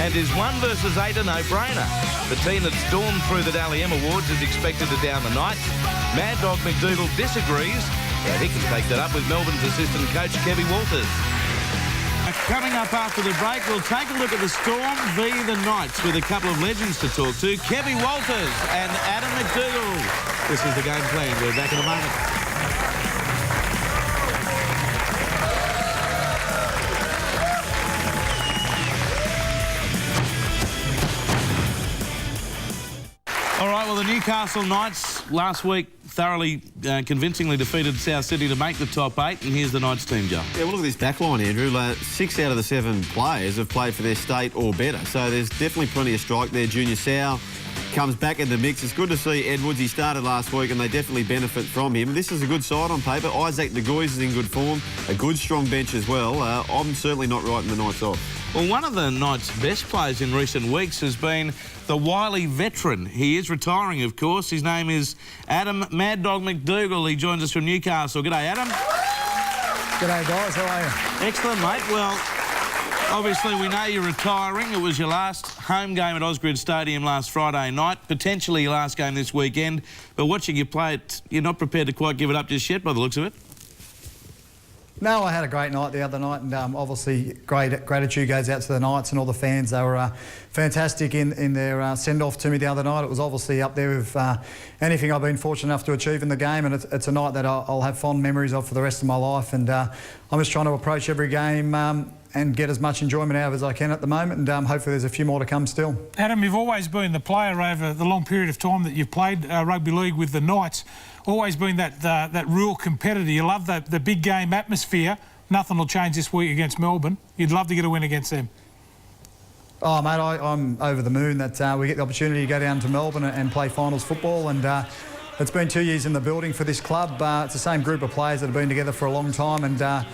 And is 1 versus 8 a no-brainer? The team that stormed through the Dally M Awards is expected to down the Knights. Mad Dog MacDougall disagrees. Yeah, he can take that up with Melbourne's assistant coach, Kevy Walters. Coming up after the break, we'll take a look at the Storm v the Knights with a couple of legends to talk to, Kevy Walters and Adam MacDougall. This is the game plan. We're back in a moment. All right, well, the Newcastle Knights last week thoroughly, convincingly defeated South Sydney to make the top 8, and here's the Knights team, Joe. Yeah, well, look at this back line, Andrew. 6 out of the 7 players have played for their state or better, so there's definitely plenty of strike there. Junior Sow comes back in the mix. It's good to see Edwards. He started last week, and they definitely benefit from him. This is a good side on paper. Isaac De Gois is in good form. A good, strong bench as well. I'm certainly not writing the Knights off. Well, one of the Knights' best players in recent weeks has been the wily veteran. He is retiring, of course. His name is Adam Mad Dog MacDougall. He joins us from Newcastle. G'day, Adam. G'day, guys. How are you? Excellent, mate. Well, obviously, we know you're retiring. It was your last home game at Osgood Stadium last Friday night, potentially your last game this weekend. But watching you play it, you're not prepared to quite give it up just yet by the looks of it. No, I had a great night the other night, and obviously gratitude goes out to the Knights and all the fans. They were fantastic in their send-off to me the other night. It was obviously up there with anything I've been fortunate enough to achieve in the game, and it's a night that I'll have fond memories of for the rest of my life. And I'm just trying to approach every game and get as much enjoyment out of as I can at the moment, and hopefully there's a few more to come still. Adam, you've always been the player over the long period of time that you've played rugby league with the Knights. Always been that real competitor. You love the big game atmosphere. Nothing will change this week against Melbourne. You'd love to get a win against them. Oh, mate, I'm over the moon that we get the opportunity to go down to Melbourne and play finals football, and it's been 2 years in the building for this club. It's the same group of players that have been together for a long time, and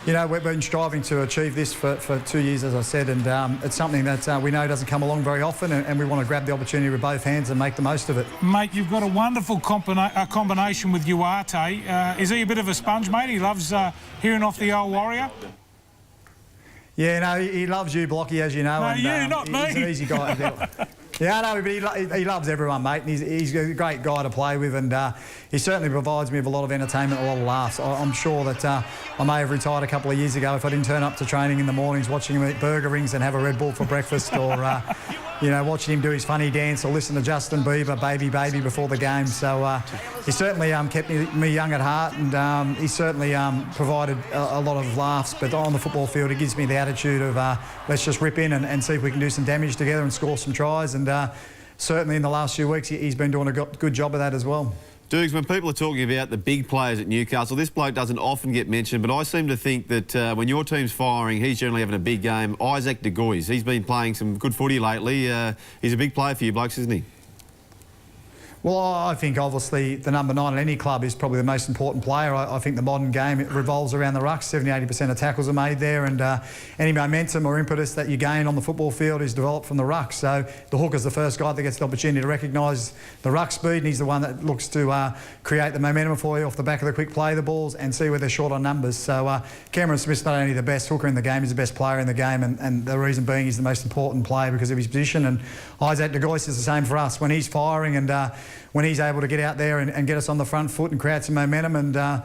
you know, we've been striving to achieve this for 2 years, as I said, and it's something that we know doesn't come along very often, and we want to grab the opportunity with both hands and make the most of it. Mate, you've got a wonderful combination with Uate. Is he a bit of a sponge, mate? He loves hearing off the old Warrior? Yeah, no, he loves you, Blocky, as you know. No, and, you, not me. He's an easy guy to deal with. Yeah, no, but he loves everyone, mate. And he's a great guy to play with, and he certainly provides me with a lot of entertainment, a lot of laughs. I'm sure that I may have retired a couple of years ago if I didn't turn up to training in the mornings, watching him eat burger rings and have a Red Bull for breakfast, or you know, watching him do his funny dance or listen to Justin Bieber, Baby Baby, before the game. So he certainly kept me young at heart, and he certainly provided a lot of laughs. But on the football field, it gives me the attitude of let's just rip in and see if we can do some damage together and score some tries. And certainly in the last few weeks, he's been doing a good job of that as well. Dukes, when people are talking about the big players at Newcastle, this bloke doesn't often get mentioned, but I seem to think that when your team's firing, he's generally having a big game. Isaac De Gois, he's been playing some good footy lately. He's a big player for you blokes, isn't he? Well, I think obviously the number 9 at any club is probably the most important player. I think the modern game, it revolves around the ruck. 70–80% of tackles are made there, and any momentum or impetus that you gain on the football field is developed from the ruck. So the hooker's the first guy that gets the opportunity to recognise the ruck speed, and he's the one that looks to create the momentum for you off the back of the quick play the balls and see where they're short on numbers. So Cameron Smith's not only the best hooker in the game, he's the best player in the game, and the reason being he's the most important player because of his position. And Isaac De Gois is the same for us. When he's firing and when he's able to get out there and get us on the front foot and create some momentum and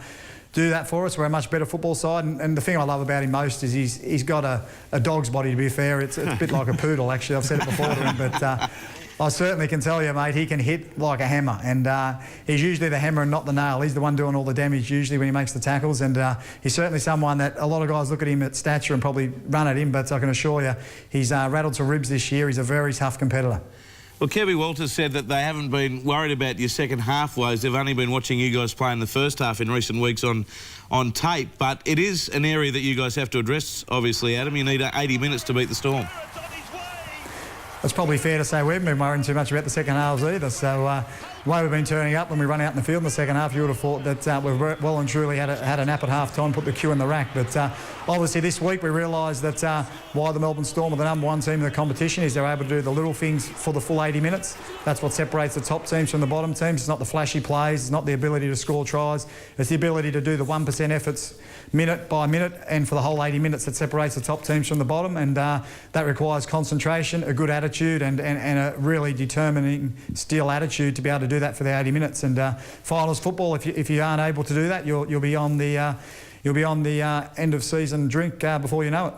do that for us, we're a much better football side. And the thing I love about him most is he's got a dog's body, to be fair. It's a bit like a poodle, actually. I've said it before to him, but I certainly can tell you, mate, he can hit like a hammer. And he's usually the hammer and not the nail. He's the one doing all the damage usually when he makes the tackles. And he's certainly someone that a lot of guys look at him at stature and probably run at him, but I can assure you he's rattled some ribs this year. He's a very tough competitor. Well, Kevy Walters said that they haven't been worried about your second half woes. They've only been watching you guys play in the first half in recent weeks on tape. But it is an area that you guys have to address, obviously, Adam. You need 80 minutes to beat the Storm. It's probably fair to say we haven't been worrying too much about the second halves either. So the way we've been turning up when we run out in the field in the second half, you would have thought that we've well and truly had a nap at half time, put the queue in the rack. But obviously this week we realised that why the Melbourne Storm are the number one team in the competition is they're able to do the little things for the full 80 minutes. That's what separates the top teams from the bottom teams. It's not the flashy plays, it's not the ability to score tries, it's the ability to do the 1% efforts minute by minute and for the whole 80 minutes that separates the top teams from the bottom. And that requires concentration, a good attitude and a really determining steel attitude to be able to do that for the 80 minutes. And finals football, if you aren't able to do that, you'll be on the end of season drink before you know it.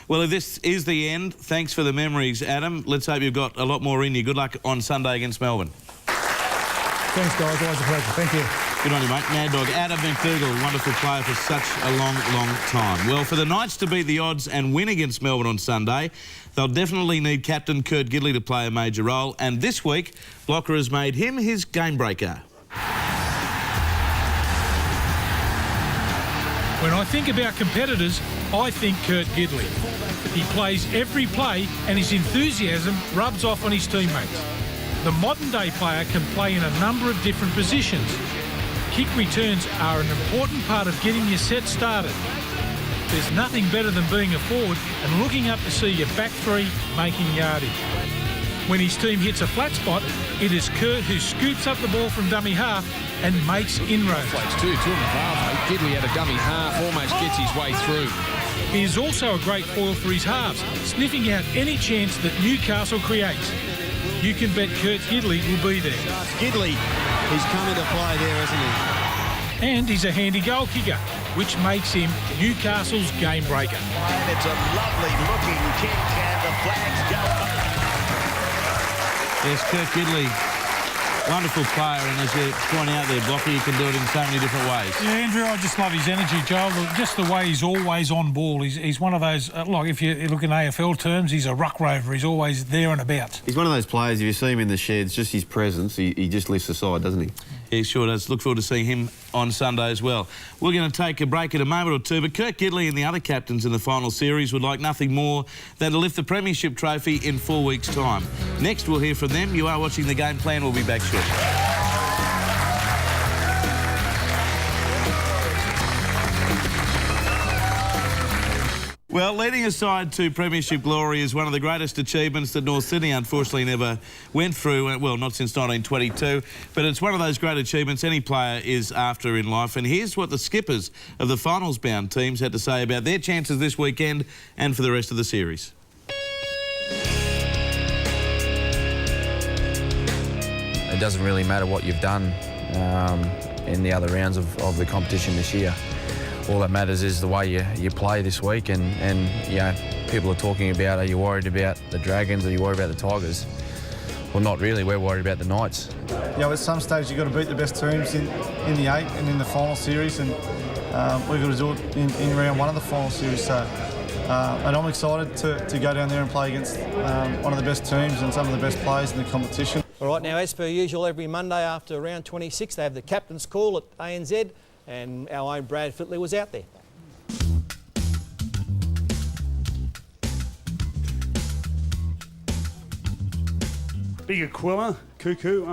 Well, if this is the end, thanks for the memories, Adam. Let's hope you've got a lot more in you. Good luck on Sunday against Melbourne. Thanks, guys. Always a pleasure. Thank you. Good on you, mate. Mad Dog. Adam MacDougall, wonderful player for such a long, long time. Well, for the Knights to beat the odds and win against Melbourne on Sunday, they'll definitely need captain Kurt Gidley to play a major role. And this week, Locker has made him his game breaker. When I think about competitors, I think Kurt Gidley. He plays every play and his enthusiasm rubs off on his teammates. The modern-day player can play in a number of different positions. Kick returns are an important part of getting your set started. There's nothing better than being a forward and looking up to see your back three making yardage. When his team hits a flat spot, it is Kurt who scoops up the ball from dummy half and makes inroads. Two in the half. Gidley at a dummy half, almost gets his way through. He is also a great foil for his halves, sniffing out any chance that Newcastle creates. You can bet Kurt Gidley will be there. Gidley, he's come into play there, hasn't he? And he's a handy goal kicker, which makes him Newcastle's game breaker. And it's a lovely looking kick and the flags go up. Yes, Kurt Gidley, wonderful player, and as you point out there, Blocky, you can do it in so many different ways. Yeah, Andrew, I just love his energy, Joel. Just the way he's always on ball. He's one of those, like if you look in AFL terms, he's a ruck rover. He's always there and about. He's one of those players, if you see him in the sheds, just his presence, he just lifts the side, doesn't he? He sure does. Look forward to seeing him on Sunday as well. We're going to take a break in a moment or two, but Kurt Gidley and the other captains in the final series would like nothing more than to lift the Premiership trophy in 4 weeks' time. Next, we'll hear from them. You are watching The Game Plan. We'll be back shortly. Well, leading aside to Premiership glory is one of the greatest achievements that North Sydney unfortunately never went through, well, not since 1922, but it's one of those great achievements any player is after in life. And here's what the skippers of the finals-bound teams had to say about their chances this weekend and for the rest of the series. It doesn't really matter what you've done in the other rounds of the competition this year. All that matters is the way you play this week, and you know, people are talking about, are you worried about the Dragons, are you worried about the Tigers? Well, not really, we're worried about the Knights. Yeah, at some stage you've got to beat the best teams in the 8 and in the final series, and we've got to do it in round 1 of the final series. So, and I'm excited to go down there and play against one of the best teams and some of the best players in the competition. All right, now as per usual, every Monday after round 26 they have the captain's call at ANZ, and our own Brad Fitley was out there. Big Akuila, Cuckoo,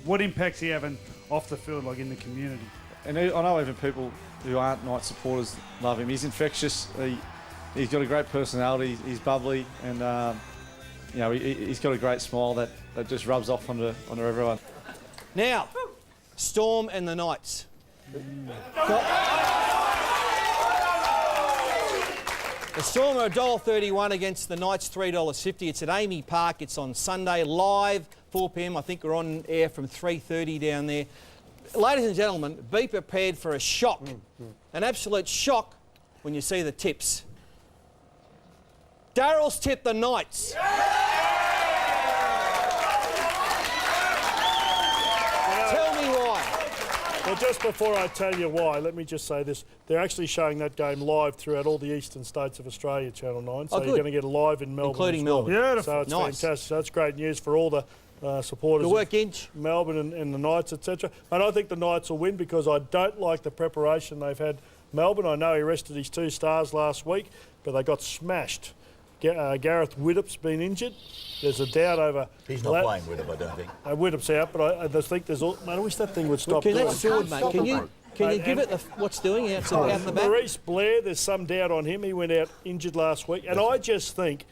what impact's he having off the field, like in the community? And I know even people who aren't Knights supporters love him. He's infectious. He's got a great personality. He's bubbly, and you know, he's got a great smile that just rubs off onto everyone. Now, Storm and the Knights. The Storm are $1.31 against the Knights $3.50. It's at Amy Park. It's on Sunday, live, 4 p.m. I think we're on air from 3:30 down there. Ladies and gentlemen, be prepared for a shock, an absolute shock when you see the tips. Daryl's tipped the Knights. Tell me why. Well, just before I tell you why, let me just say this. They're actually showing that game live throughout all the eastern states of Australia, Channel 9. So you're going to get live in Melbourne. Including as well. Melbourne. Beautiful. So it's fantastic. So that's great news for all the supporters Good work, Inch. of Melbourne and the Knights, etc. And I think the Knights will win because I don't like the preparation they've had. Melbourne, I know he rested his 2 stars last week, but they got smashed Gareth Widdop's been injured. There's a doubt over... He's not playing Widdop, I don't think. Widdop's out, but I think there's... Mate, I wish that thing would stop doing. That's forward, mate. Can you give it what's doing out in the back? Maurice Blair, there's some doubt on him. He went out injured last week. And I just think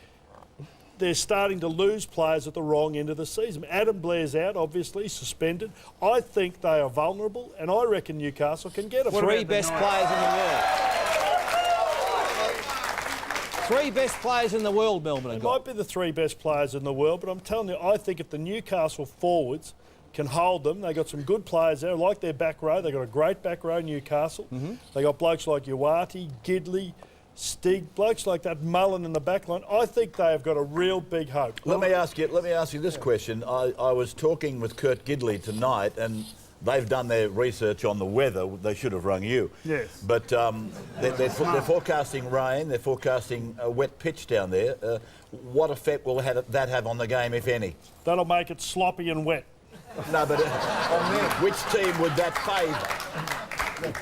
they're starting to lose players at the wrong end of the season. Adam Blair's out, obviously, suspended. I think they are vulnerable, and I reckon Newcastle can get them. Three best players in the world. Three best players in the world, Melbourne have got. Might be the three best players in the world, but I'm telling you, I think if the Newcastle forwards can hold them, they got some good players there. I like their back row. They got a great back row, Newcastle. They got blokes like Uate, Gidley, Stig, blokes like that, Mullen in the back line. I think they have got a real big hope. Let me ask you this question. I was talking with Kurt Gidley tonight, and they've done their research on the weather. They should have rung you. Yes. But they're forecasting rain. They're forecasting a wet pitch down there. What effect will that have on the game, if any? That'll make it sloppy and wet. No, but on them, which team would that favour?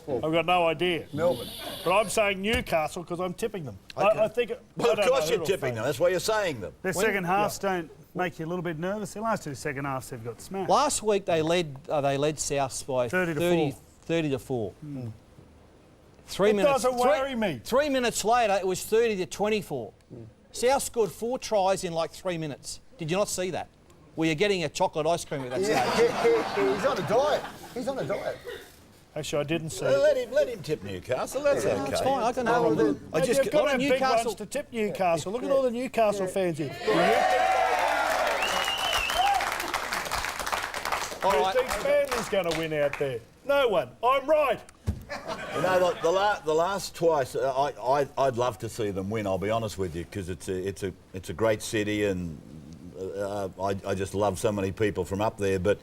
I've got no idea. Melbourne. But I'm saying Newcastle because I'm tipping them. Okay. I think... Well, of course you're tipping them. That's why you're saying them. Their second halves don't make you a little bit nervous. Their last two second halves they've got smashed. Last week they led Souths by 30 to 4. 3 minutes. Doesn't worry me. 3 minutes later, it was 30 to 24. South scored 4 tries in like 3 minutes. Did you not see that? Well, you're getting a chocolate ice cream at that stage. He's on a diet. He's on a diet. Actually, I didn't see it. Let him tip Newcastle. That's okay. That's fine. I don't know. You've got to have big ones to tip Newcastle. Look at all the Newcastle fans here. All Who right. thinks Manly's going to win out there? No one. I'm right. You know, the last twice, I'd love to see them win. I'll be honest with you, because it's a great city, and I just love so many people from up there. But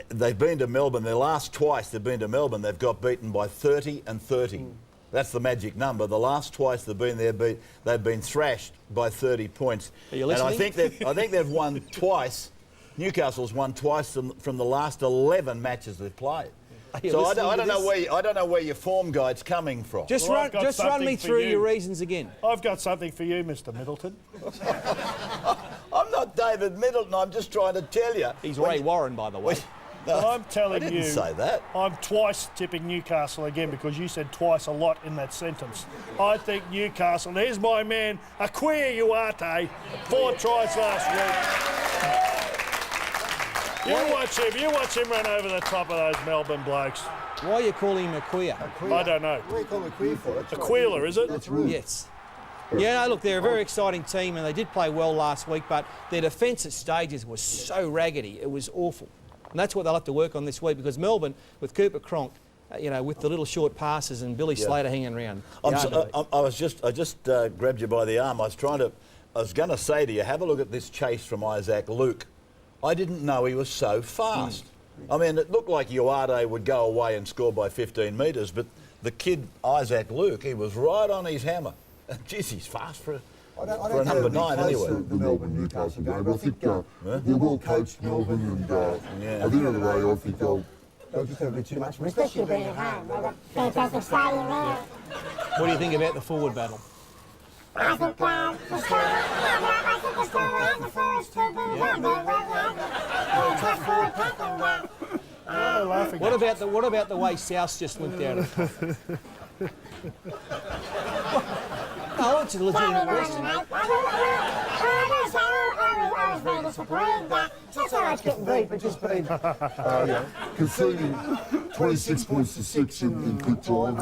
they've been to Melbourne. Their last twice they've been to Melbourne, they've got beaten by 30 and 30. That's the magic number. The last twice they've been there, they've been thrashed by 30 points. Are you listening? And I think they've won twice. Newcastle's won twice from the last 11 matches they've played. So I don't know where your form guide's coming from. Just run me through your reasons again. I've got something for you, Mr. Middleton. I'm not David Middleton. I'm just trying to tell you. He's Ray Warren, by the way. I'm telling I didn't say that. I'm twice tipping Newcastle again because you said twice a lot in that sentence. I think Newcastle, and here's my man, Akuila Uate, 4 tries last week. You watch him run over the top of those Melbourne blokes. Why are you calling him Akuila? I don't know. What do you call Akuila for? Akuila, is it? That's rude. Yes. Yeah, no, look, they're a very exciting team, and they did play well last week, but their defence at stages was so raggedy, it was awful. And that's what they'll have to work on this week, because Melbourne, with Cooper Cronk, with the little short passes and Billy Slater hanging around. I just grabbed you by the arm. I was going to say to you, have a look at this chase from Isaac Luke. I didn't know he was so fast. I mean, it looked like Uate would go away and score by 15 metres, but the kid, Isaac Luke, he was right on his hammer. Jeez, he's fast for a number 9 anyway. The Melbourne-Newcastle game. I think they're well coached, Melbourne, and at the end of the day, I think they'll just have a bit too much. Especially being at home. They've got fantastic stadium there. What do you think about the forward battle? I think the story and the forwards too good. Tough forward pack and What about the way South just went down? No, it's a legitimate question. I was very disappointed that that's how it's getting beat, but just being conceding 26 points to 6 in good time.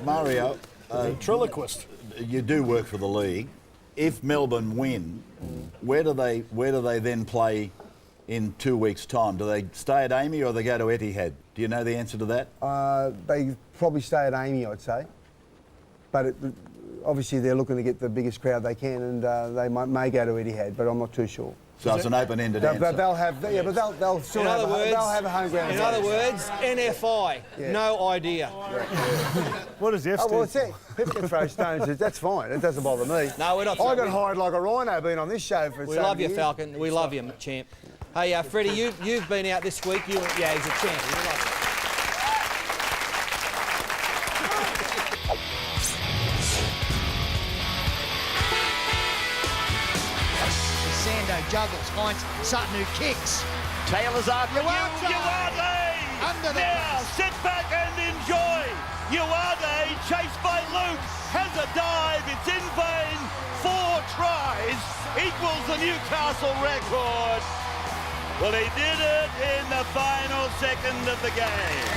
Mario, ventriloquist. You do work for the league. If Melbourne win, where do they then play in 2 weeks' time? Do they stay at Amy or they go to Etihad? Do you know the answer to that? They probably stay at Amy, I'd say. But obviously they're looking to get the biggest crowd they can, and they may go to Etihad, but I'm not too sure. So it's an open-ended answer. But they'll have, they'll still have a home ground. In other words, NFI, no idea. What does the F stand? Well, it's it. People can throw stones. That's fine. It doesn't bother me. No, we're not. I got hired like a rhino being on this show for. We love you, Falcon. We love you, champ. Hey, Freddie, you've been out this week. He's a champ. We love you. juggles. Hines Sutton who kicks. Taylor's after Uate! Under the now, sit back and enjoy. Uate, chased by Luke, has a dive. It's in vain. 4 tries equals the Newcastle record. Well, he did it in the final second of the game.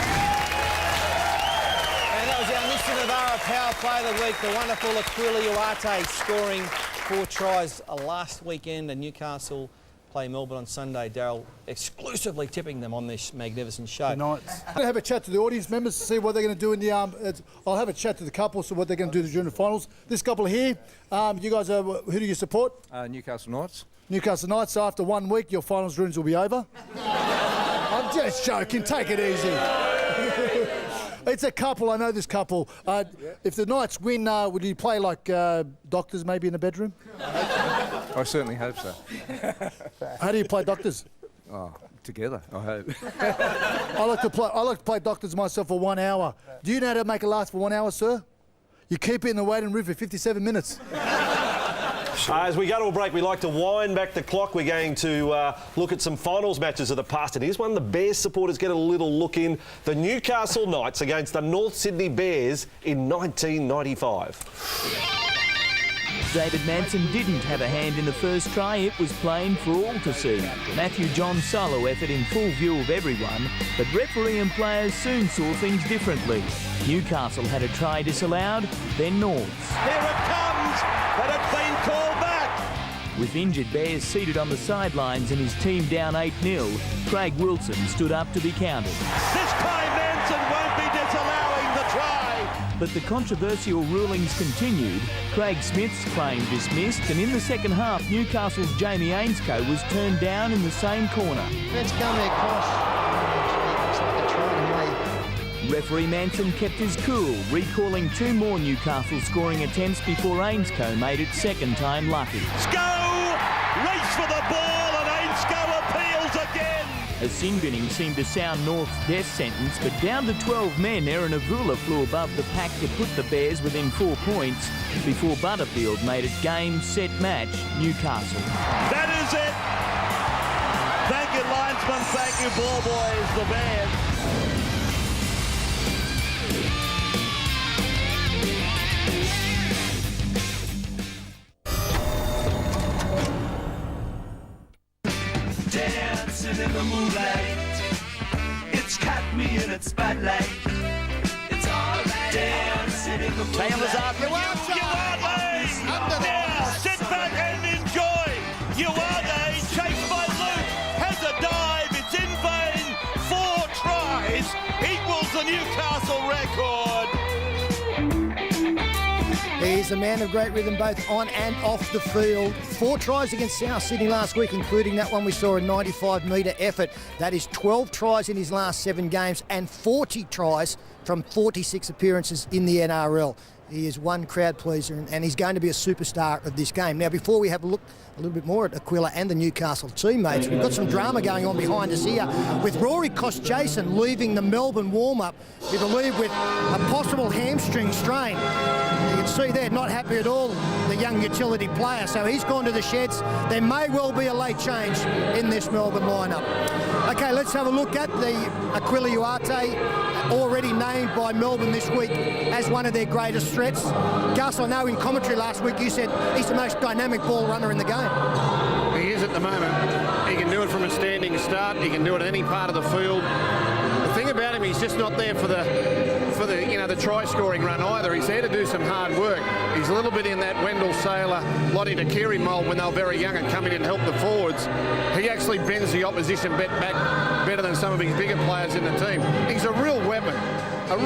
And that was our Mr. Navara power play of the week. The wonderful Akuila Uate scoring 4 tries last weekend, and Newcastle play Melbourne on Sunday. Daryl exclusively tipping them on this magnificent show. I'm going to have a chat to the audience members to see what they're going to do in the I'll have a chat to the couple, so what they're going to do during the finals. This couple here, you guys are, who do you support? Newcastle Knights. Newcastle Knights. So after 1 week, your finals runs will be over. I'm just joking. Take it easy. It's a couple. I know this couple. If the Knights win, would you play like doctors maybe in the bedroom? I certainly hope so. How do you play doctors? Oh, together, I hope. I like to play doctors myself for 1 hour. Do you know how to make it last for 1 hour, sir? You keep it in the waiting room for 57 minutes. As we go to a break, we like to wind back the clock. We're going to look at some finals matches of the past. And here's one the Bears supporters get a little look in. The Newcastle Knights against the North Sydney Bears in 1995. David Manson didn't have a hand in the first try. It was plain for all to see. Matthew John's solo effort in full view of everyone, but referee and players soon saw things differently. Newcastle had a try disallowed, then Norths. Here it comes, but it's been called back. With injured Bears seated on the sidelines and his team down 8-0, Craig Wilson stood up to be counted. This time Manson won't be disallowing the try. But the controversial rulings continued. Craig Smith's claim dismissed, and in the second half, Newcastle's Jamie Ainscough was turned down in the same corner. Let's come there, Cross. Referee Manson kept his cool, recalling 2 more Newcastle scoring attempts before Ainscough made it second time lucky. Scow! Race for the ball, and Ainscough appeals again. A sin binning seemed to sound North's death sentence, but down to 12 men, Aaron Avula flew above the pack to put the Bears within 4 points before Butterfield made it game, set, match, Newcastle. That is it. Thank you, linesman. Thank you, ball boys, the Bears. Dancing in the moonlight, it's caught me in its spotlight. It's all right. Dancing in the moonlight. Taylor's after Uate. Now, sit back and enjoy. Uate, chased by Luke, has a dive. It's in vain. 4 tries equals the Newcastle record. He's a man of great rhythm both on and off the field. 4 tries against South Sydney last week, including that one we saw, a 95-metre effort. That is 12 tries in his last 7 games and 40 tries from 46 appearances in the NRL. He is one crowd pleaser, and he's going to be a superstar of this game. Now, before we have a look a little bit more at Akuila and the Newcastle teammates, we've got some drama going on behind us here with Rory Kostjason leaving the Melbourne warm-up, we believe with a possible hamstring strain. You can see there, not happy at all, the young utility player. So he's gone to the sheds. There may well be a late change in this Melbourne lineup. Okay, let's have a look at the Akuila Uate, already named by Melbourne this week as one of their greatest threats. Gus, I know in commentary last week you said he's the most dynamic ball runner in the game. He is at the moment. He can do it from a standing start. He can do it at any part of the field. The thing about him, he's just not there for the the try-scoring run either. He's there to do some hard work. He's a little bit in that Wendell Saylor, Lottie Takiri mould when they were very young and come in and help the forwards. He actually bends the opposition back better than some of his bigger players in the team. He's a real weapon, And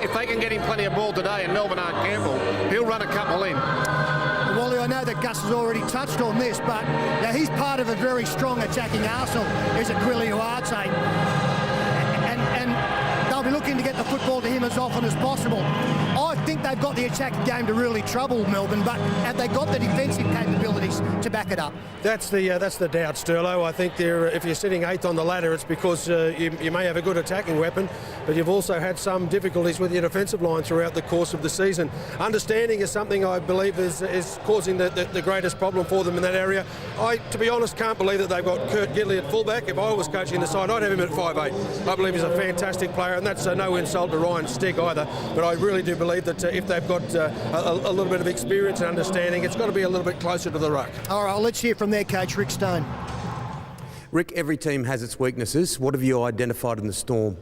if they can get him plenty of ball today and Melbourne aren't careful, he'll run a couple in. Wally, I know that Gus has already touched on this, but he's part of a very strong attacking arsenal, is Akuila Uate. And they'll be looking to get the football to him as often as possible. I think they've got the attacking game to really trouble Melbourne, but have they got the defensive capabilities to back it up? That's the doubt, Sterlo. I think if you're sitting 8th on the ladder, it's because you may have a good attacking weapon, but you've also had some difficulties with your defensive line throughout the course of the season. Understanding is something I believe is causing the greatest problem for them in that area. I, to be honest, can't believe that they've got Kurt Gidley at fullback. If I was coaching the side, I'd have him at 5'8". I believe he's a fantastic player, and that's no insult to Ryan Stigg either, but I really do believe that if they've got a little bit of experience and understanding, it's got to be a little bit closer to the ruck. All right, let's hear from their coach, Rick Stone. Rick, every team has its weaknesses. What have you identified in the Storm?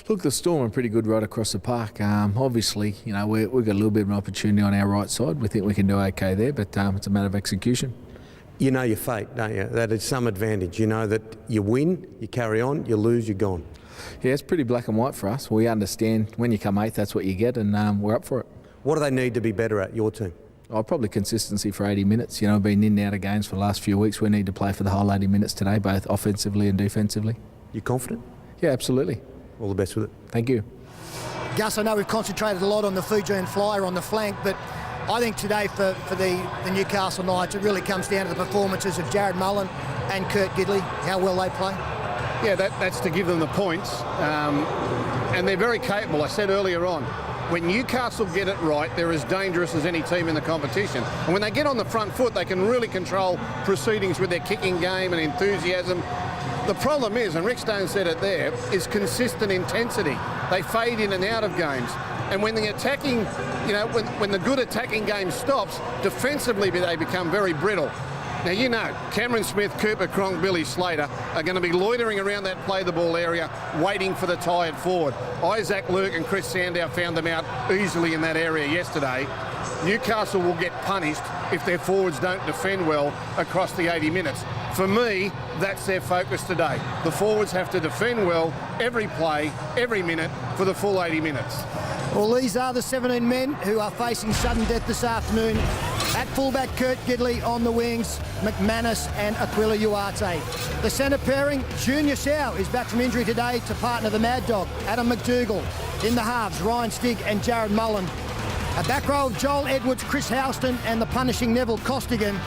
Look, the Storm are pretty good right across the park. Obviously, you know, we've got a little bit of an opportunity on our right side. We think we can do okay there, but it's a matter of execution. You know your fate, don't you? That is some advantage. You know that you win, you carry on, you lose, you're gone. Yeah, it's pretty black and white for us. We understand when you come 8th, that's what you get, and we're up for it. What do they need to be better at, your team? Probably consistency for 80 minutes. You know, been in and out of games for the last few weeks. We need to play for the whole 80 minutes today, both offensively and defensively. You confident? Yeah, absolutely. All the best with it. Thank you. Gus, I know we've concentrated a lot on the Fijian flyer on the flank, but I think today for the Newcastle Knights, it really comes down to the performances of Jared Mullen and Kurt Gidley, how well they play. Yeah, that's to give them the points. And they're very capable. I said earlier on, when Newcastle get it right, they're as dangerous as any team in the competition. And when they get on the front foot, they can really control proceedings with their kicking game and enthusiasm. The problem is, and Rick Stone said it there, is consistent intensity. They fade in and out of games. And when the attacking, you know, when the good attacking game stops, defensively they become very brittle. Now, you know, Cameron Smith, Cooper Cronk, Billy Slater are going to be loitering around that play-the-ball area, waiting for the tired forward. Isaac Luke and Chris Sandow found them out easily in that area yesterday. Newcastle will get punished if their forwards don't defend well across the 80 minutes. For me, that's their focus today. The forwards have to defend well every play, every minute for the full 80 minutes. Well, these are the 17 men who are facing sudden death this afternoon. At fullback, Kurt Gidley. On the wings, McManus and Akuila Uate. The centre pairing, Junior Sau is back from injury today to partner the Mad Dog, Adam MacDougall. In the halves, Ryan Stigg and Jared Mullen. A back row of Joel Edwards, Chris Houston and the punishing Neville Costigan,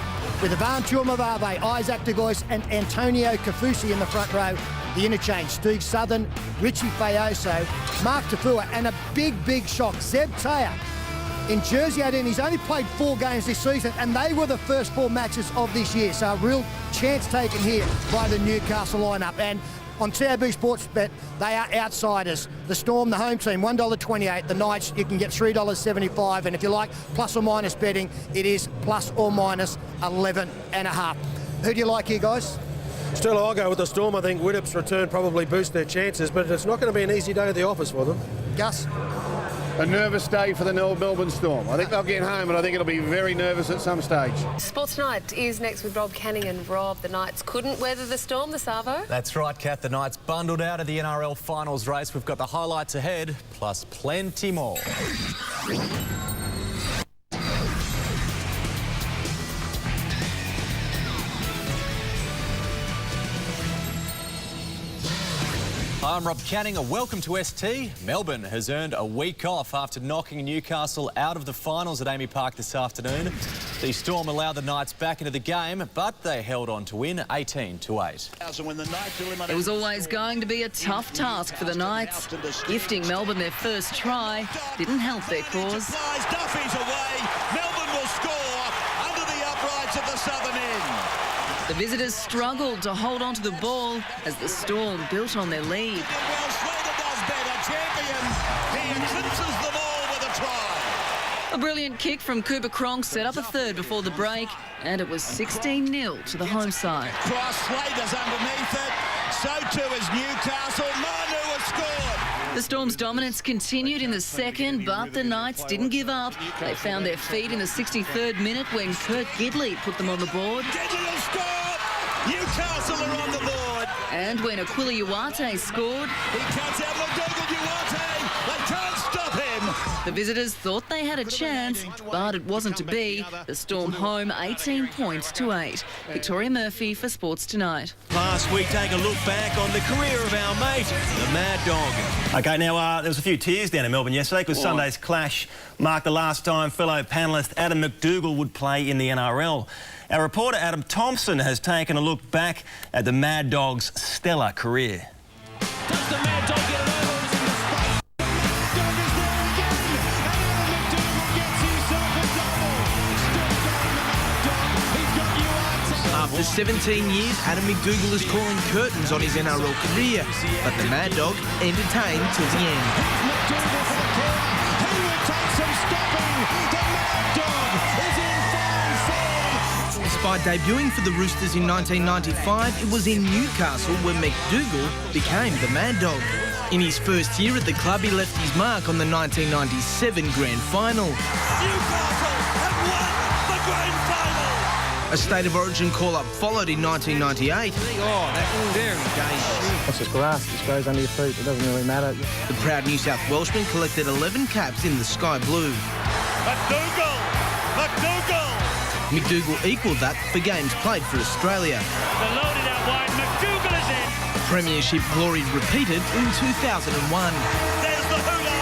with Ivan Tuamavave, Isaac De Gois and Antonio Kafusi in the front row. The interchange, Steve Southern, Richie Fayoso, Mark Tafua, and a big shock, Zeb Tahir. In Jersey 18, he's only played 4 games this season, and they were the first 4 matches of this year. So a real chance taken here by the Newcastle lineup. And on TAB Sportsbet, they are outsiders. The Storm, the home team, $1.28. The Knights, you can get $3.75. And if you like plus or minus betting, it is plus or minus 11.5. Who do you like here, guys? Still, I'll go with the Storm. I think Widdop's return probably boosts their chances, but it's not going to be an easy day at the office for them. Gus? A nervous day for the Melbourne Storm. I think they'll get home, and I think it'll be very nervous at some stage. Sports Night is next with Rob Canning. And Rob, the Knights couldn't weather the storm, the Savo. That's right, Kath. The Knights bundled out of the NRL finals race. We've got the highlights ahead, plus plenty more. Hi, I'm Rob Canning and welcome to ST. Melbourne has earned a week off after knocking Newcastle out of the finals at Amy Park this afternoon. The Storm allowed the Knights back into the game, but they held on to win 18-8. It was always going to be a tough task for the Knights. Gifting Melbourne their first try didn't help their cause. Duffy's away. Melbourne will score under the uprights of the southern end. The visitors struggled to hold on to the ball as the Storm built on their lead. Well, Slater does better. Champion, he eclipses them all with a try. A brilliant kick from Cooper Cronk set up a third before the break, and it was 16-0 to the home side. Cross, Slater's underneath it. So too is Newcastle. Manu has scored. The Storm's dominance continued in the second, but the Knights didn't give up. They found their feet in the 63rd minute when Kurt Gidley put them on the board. Gidley will score. Newcastle are on the board. And when Akuila Uate scored, he cuts out MacDougall. Uate. They can't stop him. The visitors thought they had a chance, but it wasn't to be. The Storm home 18 points to 8. Victoria Murphy for Sports Tonight. Last week, take a look back on the career of our mate, the Mad Dog. OK, now there was a few tears down in Melbourne yesterday because Sunday's clash marked the last time fellow panellist Adam MacDougall would play in the NRL. Our reporter Adam Thompson has taken a look back at the Mad Dog's stellar career. Does the Mad Dog get it over? After 17 years, Adam MacDougall is calling curtains on his NRL career, but the Mad Dog entertained till the end. Despite debuting for the Roosters in 1995, it was in Newcastle where MacDougall became the Mad Dog. In his first year at the club, he left his mark on the 1997 Grand Final. Newcastle have won the Grand Final! A State of Origin call-up followed in 1998. Oh, that's very dangerous. It's just grass, it just goes under your feet, it doesn't really matter. The proud New South Welshman collected 11 caps in the sky blue. MacDougall! MacDougall equalled that for games played for Australia. The loaded out wide, MacDougall is in! Premiership glory repeated in 2001. There's the hula!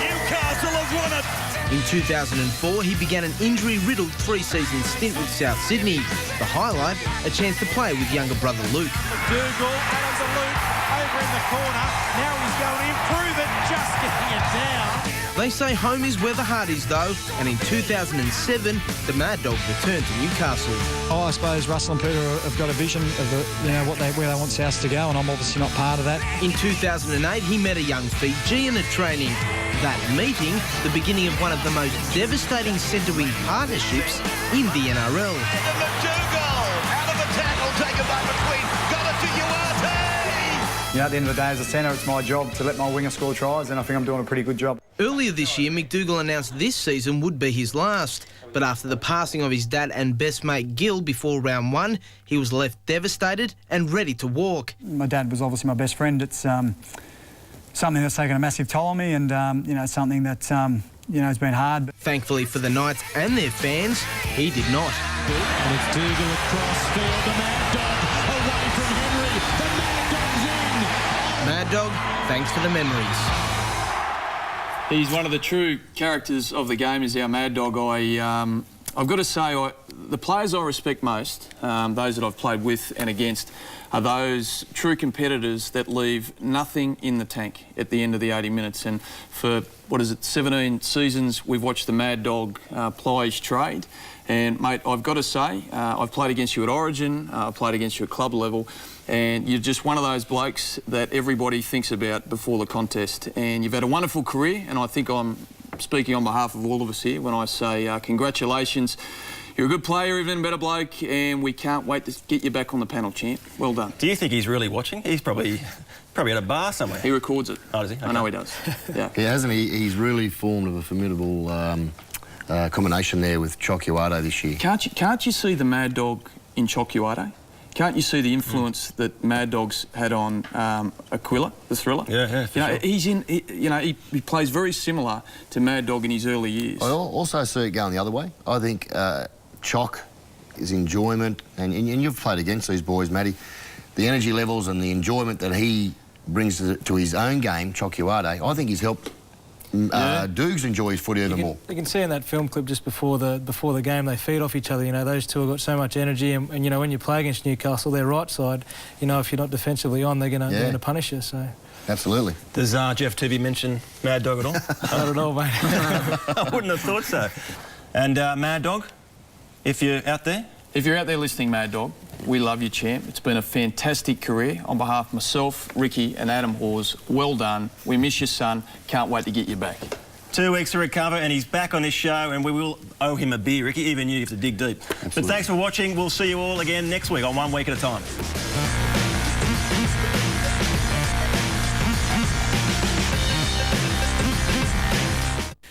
Newcastle have won it! In 2004, he began an injury-riddled 3-season stint with South Sydney. The highlight, a chance to play with younger brother Luke. MacDougall out of the loop, over in the corner. Now he's going to improve it, just getting it down. They say home is where the heart is, though, and in 2007, the Mad Dog returned to Newcastle. Oh, I suppose Russell and Peter have got a vision of where they want South to go, and I'm obviously not part of that. In 2008, he met a young Fijian at training. That meeting, the beginning of one of the most devastating centre-wing partnerships in the NRL. MacDougall out of a tackle, taken by McQueen, got it to Uate! At the end of the day, as a centre, it's my job to let my winger score tries, and I think I'm doing a pretty good job. Earlier this year, MacDougall announced this season would be his last. But after the passing of his dad and best mate Gil before round one, he was left devastated and ready to walk. My dad was obviously my best friend. It's something that's taken a massive toll on me, and something that has been hard. But thankfully for the Knights and their fans, he did not. And it's Dougal across field, the Mad Dog away from Henry. The Mad Dog's in. Mad Dog, thanks for the memories. He's one of the true characters of the game, is our Mad Dog. I've got to say, the players I respect most, those that I've played with and against, are those true competitors that leave nothing in the tank at the end of the 80 minutes. And for, 17 seasons, we've watched the Mad Dog ply his trade. And, mate, I've got to say, I've played against you at Origin, I've played against you at club level, and you're just one of those blokes that everybody thinks about before the contest. And you've had a wonderful career, and I think I'm speaking on behalf of all of us here when I say congratulations. You're a good player, even a better bloke, and we can't wait to get you back on the panel, champ. Well done. Do you think he's really watching? He's probably at a bar somewhere. He records it. Oh, does he? Okay. I know he does. Yeah. He hasn't he? He's really formed a formidable combination there with Uate this year. Can't you see the Mad Dog in Uate? Can't you see the influence that Mad Dog's had on Akuila, the thriller? Yeah, for sure. He plays very similar to Mad Dog in his early years. I also see it going the other way. I think Chock, his enjoyment, and you've played against these boys, Matty, the energy levels and the enjoyment that he brings to his own game, Uate, I think he's helped Doogs enjoy his footy even more. You can see in that film clip just before the game, they feed off each other. Those two have got so much energy, and when you play against Newcastle, their right side, if you're not defensively on, they're going to punish you. So. Absolutely. Does Jeff Tibby mention Mad Dog at all? Not at all, mate. I wouldn't have thought so. And Mad Dog, if you're out there? If you're out there listening, Mad Dog, we love you, champ. It's been a fantastic career. On behalf of myself, Ricky and Adam Hawes, well done. We miss your son. Can't wait to get you back. 2 weeks to recover, and he's back on this show, and we will owe him a beer, Ricky. Even you have to dig deep. Absolutely. But thanks for watching. We'll see you all again next week on 1 Week at a Time.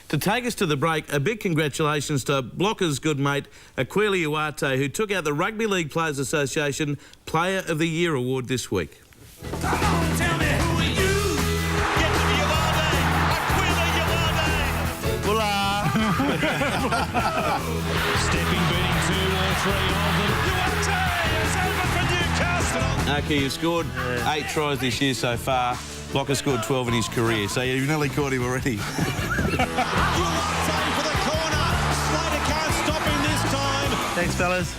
To take us to the break, a big congratulations to Blocker's good mate, Akuila Uate, who took out the Rugby League Players Association Player of the Year award this week. Come on, tell me, who are you? Get to Uate, Akuila Uate. Stepping, beating 2 or 3 of them. Uate is over for Newcastle. Aki, you've scored 8 tries this year so far. Blocker scored 12 in his career, so you've nearly caught him already. Uate for the corner. Slater can't stop him this time. Thanks, fellas.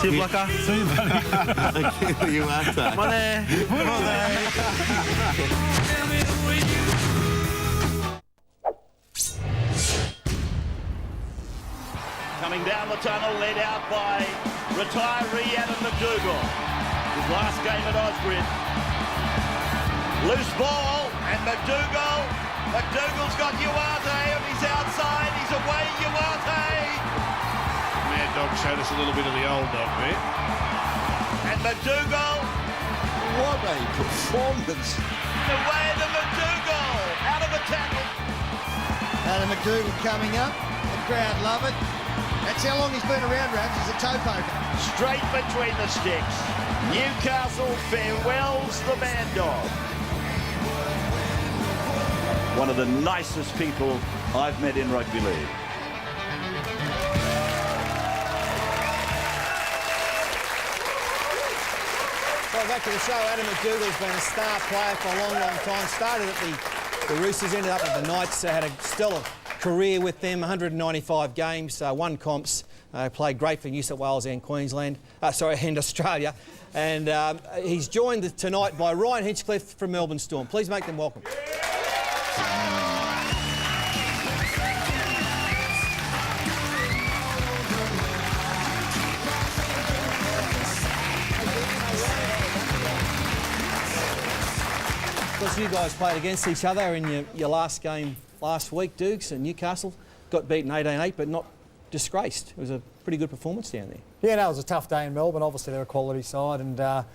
See you, Blocker. See you, buddy. Uate. Come on there. Come on there. Coming down the tunnel, led out by retiree Adam MacDougall. His last game at Osbridge. Loose ball, and MacDougall's got Uate on his outside. He's away, Uate. Mad Dog showed us a little bit of the old dog there. And MacDougall. What a performance. Away to MacDougall, out of the tackle. Adam MacDougall coming up. The crowd love it. That's how long he's been around, Rabs. He's a toe poker. Straight between the sticks. Newcastle farewells the Mad Dog. One of the nicest people I've met in rugby league. Well, back to the show. Adam MacDougall's been a star player for a long, long time. Started at the Roosters, ended up at the Knights, had a stellar career with them, 195 games, won comps, played great for New South Wales and Queensland, and Australia. And he's joined tonight by Ryan Hinchcliffe from Melbourne Storm. Please make them welcome. Of course, you guys played against each other in your last game last week, Dukes, and Newcastle got beaten 18-8, but not disgraced. It was a pretty good performance down there. Yeah, no, it was a tough day in Melbourne. Obviously, they're a quality side, and they'll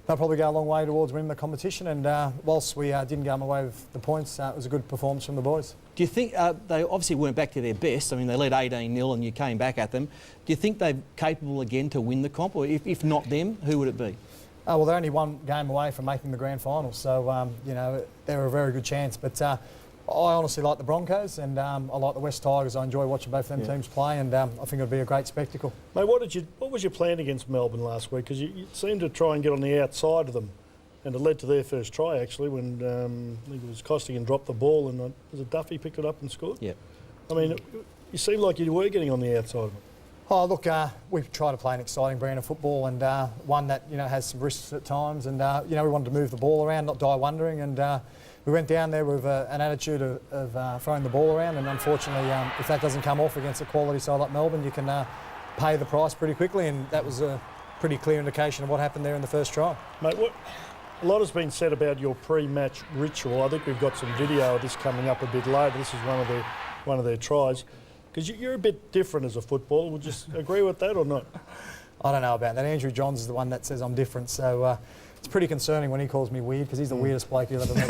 probably go a long way towards winning the competition. And whilst we didn't go away with the points, it was a good performance from the boys. Do you think they obviously weren't back to their best? I mean, they led 18-0 and you came back at them. Do you think they're capable again to win the comp, or if not them, who would it be? Well, they're only one game away from making the grand final, so you know, they're a very good chance. But I honestly like the Broncos, and I like the West Tigers. I enjoy watching both them teams play, and I think it'll be a great spectacle. Mate, what was your plan against Melbourne last week? Because you seemed to try and get on the outside of them, and it led to their first try actually when I think it was Costigan dropped the ball, and was it Duffy picked it up and scored? Yeah. I mean, you seemed like you were getting on the outside of them. Oh, look, we try to play an exciting brand of football, and one that, you know, has some risks at times, and you know, we wanted to move the ball around, not die wondering, and we went down there with an attitude of throwing the ball around, and unfortunately, if that doesn't come off against a quality side like Melbourne, you can pay the price pretty quickly, and that was a pretty clear indication of what happened there in the first try. Mate, a lot has been said about your pre-match ritual. I think we've got some video of this coming up a bit later. This is one of their tries. Because you're a bit different as a footballer. Would you agree with that or not? I don't know about that. Andrew Johns is the one that says I'm different, so it's pretty concerning when he calls me weird, because he's the weirdest bloke you'll ever meet.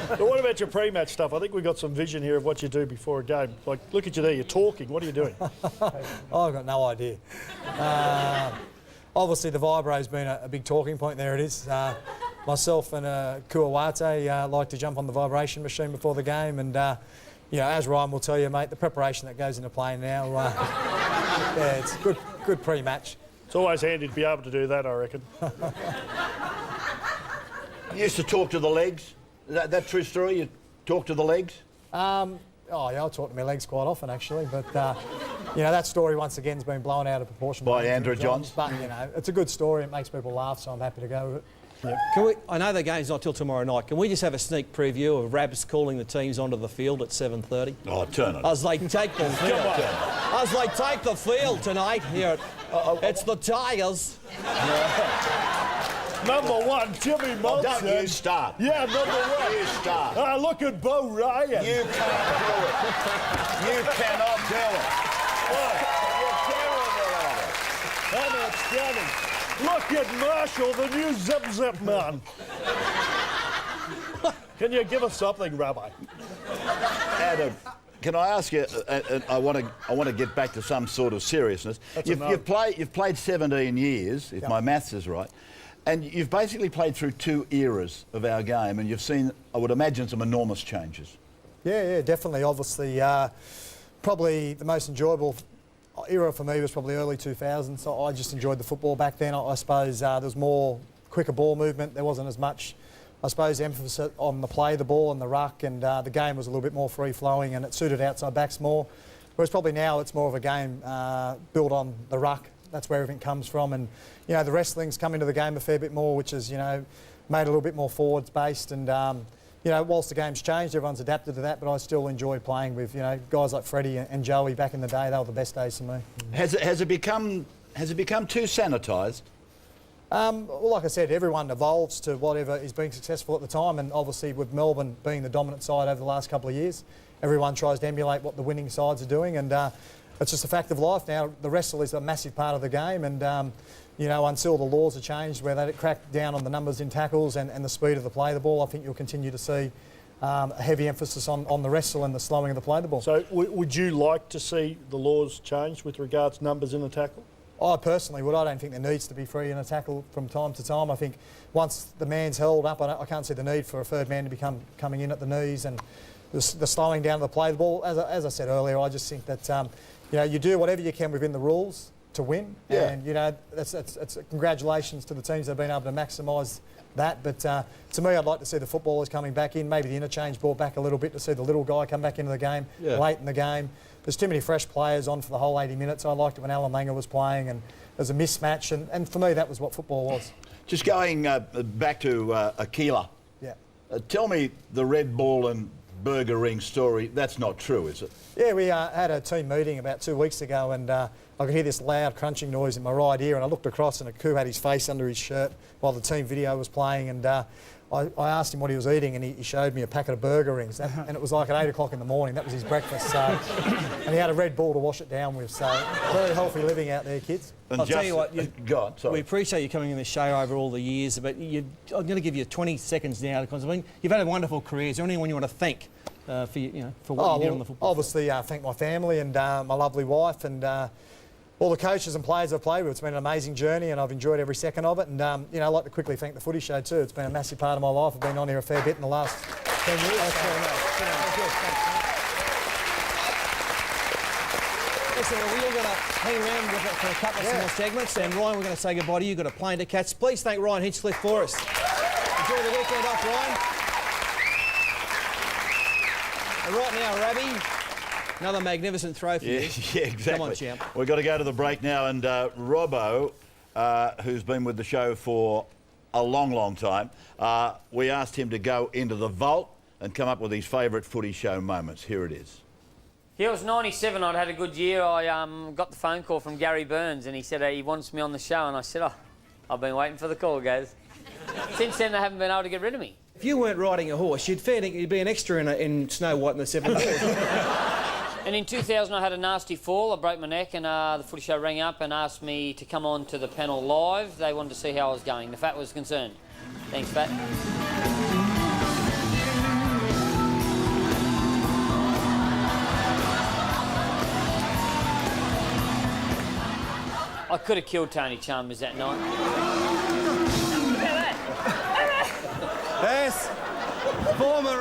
But what about your pre-match stuff? I think we've got some vision here of what you do before a game. Like, look at you there, you're talking. What are you doing? Oh, I've got no idea. Obviously, the vibro's been a big talking point. There it is. Myself and Uate like to jump on the vibration machine before the game, and you know, as Ryan will tell you, mate, the preparation that goes into playing now, yeah, it's good pre-match. It's always handy to be able to do that, I reckon. You used to talk to the legs. Is that true story? You talk to the legs? Oh, yeah, I talk to my legs quite often, actually, but, you know, that story, once again, has been blown out of proportion. By Andrew Johns. But, you know, it's a good story. It makes people laugh, so I'm happy to go with it. Yep. Can we, I know the game's not till tomorrow night. Can we just have a sneak preview of Rabs calling the teams onto the field at 7:30? Oh, turn it. I was like, take the field. I was like, take the field tonight here. It's the Tigers. Number one, Jimmy Munson. Don't you start. Yeah, number one. You start. Look at Bo Ryan. You can't do it. You cannot do it. You're terrible at it. And outstanding. Look at Marshall, the new zip man. Can you give us something, Rabbi? Adam, can I ask you? I want to get back to some sort of seriousness. You've played 17 years, if my maths is right, and you've basically played through 2 eras of our game, and you've seen, I would imagine, some enormous changes. Yeah, definitely. Obviously, Probably the most enjoyable era for me was probably early 2000s. So I just enjoyed the football back then. I suppose there was more quicker ball movement. There wasn't as much, I suppose, emphasis on the play, the ball and the ruck, and the game was a little bit more free-flowing and it suited outside backs more. Whereas probably now it's more of a game built on the ruck. That's where everything comes from, and you know the wrestling's come into the game a fair bit more, which is, you know, made it a little bit more forwards-based. And you know, whilst the game's changed, everyone's adapted to that, but I still enjoy playing with, you know, guys like Freddie and Joey back in the day. They were the best days for me. Has it become too sanitised? Well, like I said, everyone evolves to whatever is being successful at the time, and obviously with Melbourne being the dominant side over the last couple of years, everyone tries to emulate what the winning sides are doing, and it's just a fact of life now. The wrestle is a massive part of the game, and you know, until the laws are changed where they crack down on the numbers in tackles and the speed of the play of the ball, I think you'll continue to see a heavy emphasis on the wrestle and the slowing of the play of the ball. So would you like to see the laws changed with regards to numbers in a tackle? I personally would. I don't think there needs to be free in a tackle from time to time. I think once the man's held up, I can't see the need for a third man to be coming in at the knees, and the slowing down of the play of the ball. As I said earlier, I just think that you know, you do whatever you can within the rules to win, and you know, that's congratulations to the teams that have been able to maximise that. But to me, I'd like to see the footballers coming back in, maybe the interchange brought back a little bit, to see the little guy come back into the game late in the game. There's too many fresh players on for the whole 80 minutes. I liked it when Alan Langer was playing, and there's a mismatch, and for me that was what football was. Just going back to Akuila. Yeah. Tell me the Red Ball and Burger Ring story. That's not true, is it? Yeah, we had a team meeting about 2 weeks ago, and I could hear this loud crunching noise in my right ear, and I looked across and Aku had his face under his shirt while the team video was playing, and I asked him what he was eating, and he showed me a packet of burger rings, and it was like at 8 o'clock in the morning. That was his breakfast. So, and he had a Red Bull to wash it down with. So very healthy living out there, kids. And I'll tell you what, we appreciate you coming on this show over all the years, but I'm going to give you 20 seconds now. Because I mean, you've had a wonderful career. Is there anyone you want to thank for what you did on the football? Obviously, thank my family and my lovely wife, and all the coaches and players I've played with. It's been an amazing journey, and I've enjoyed every second of it. And you know, I'd like to quickly thank the Footy Show too. It's been a massive part of my life. I've been on here a fair bit in the last 10 years. Listen, we're all going to hang around with it for a couple of more segments, and Ryan, we're going to say goodbye to you. You've got a plane to catch. Please thank Ryan Hinchcliffe for us. Enjoy the weekend off, Ryan. And right now, Rabbi, another magnificent throw for you. Yeah, exactly. Come on, champ. We've got to go to the break now, and Robbo, who's been with the show for a long, long time, we asked him to go into the vault and come up with his favourite Footy Show moments. Here it is. Yeah, it was 97. I'd had a good year. I got the phone call from Gary Burns, and he said he wants me on the show, and I said, oh, I've been waiting for the call, guys. Since then, they haven't been able to get rid of me. If you weren't riding a horse, you'd be an extra in Snow White and the Seven Dwarfs. And in 2000, I had a nasty fall. I broke my neck, and the Footy Show rang up and asked me to come on to the panel live. They wanted to see how I was going. The Fat was concerned. Thanks, Fat. I could have killed Tony Chalmers that night. Yes, former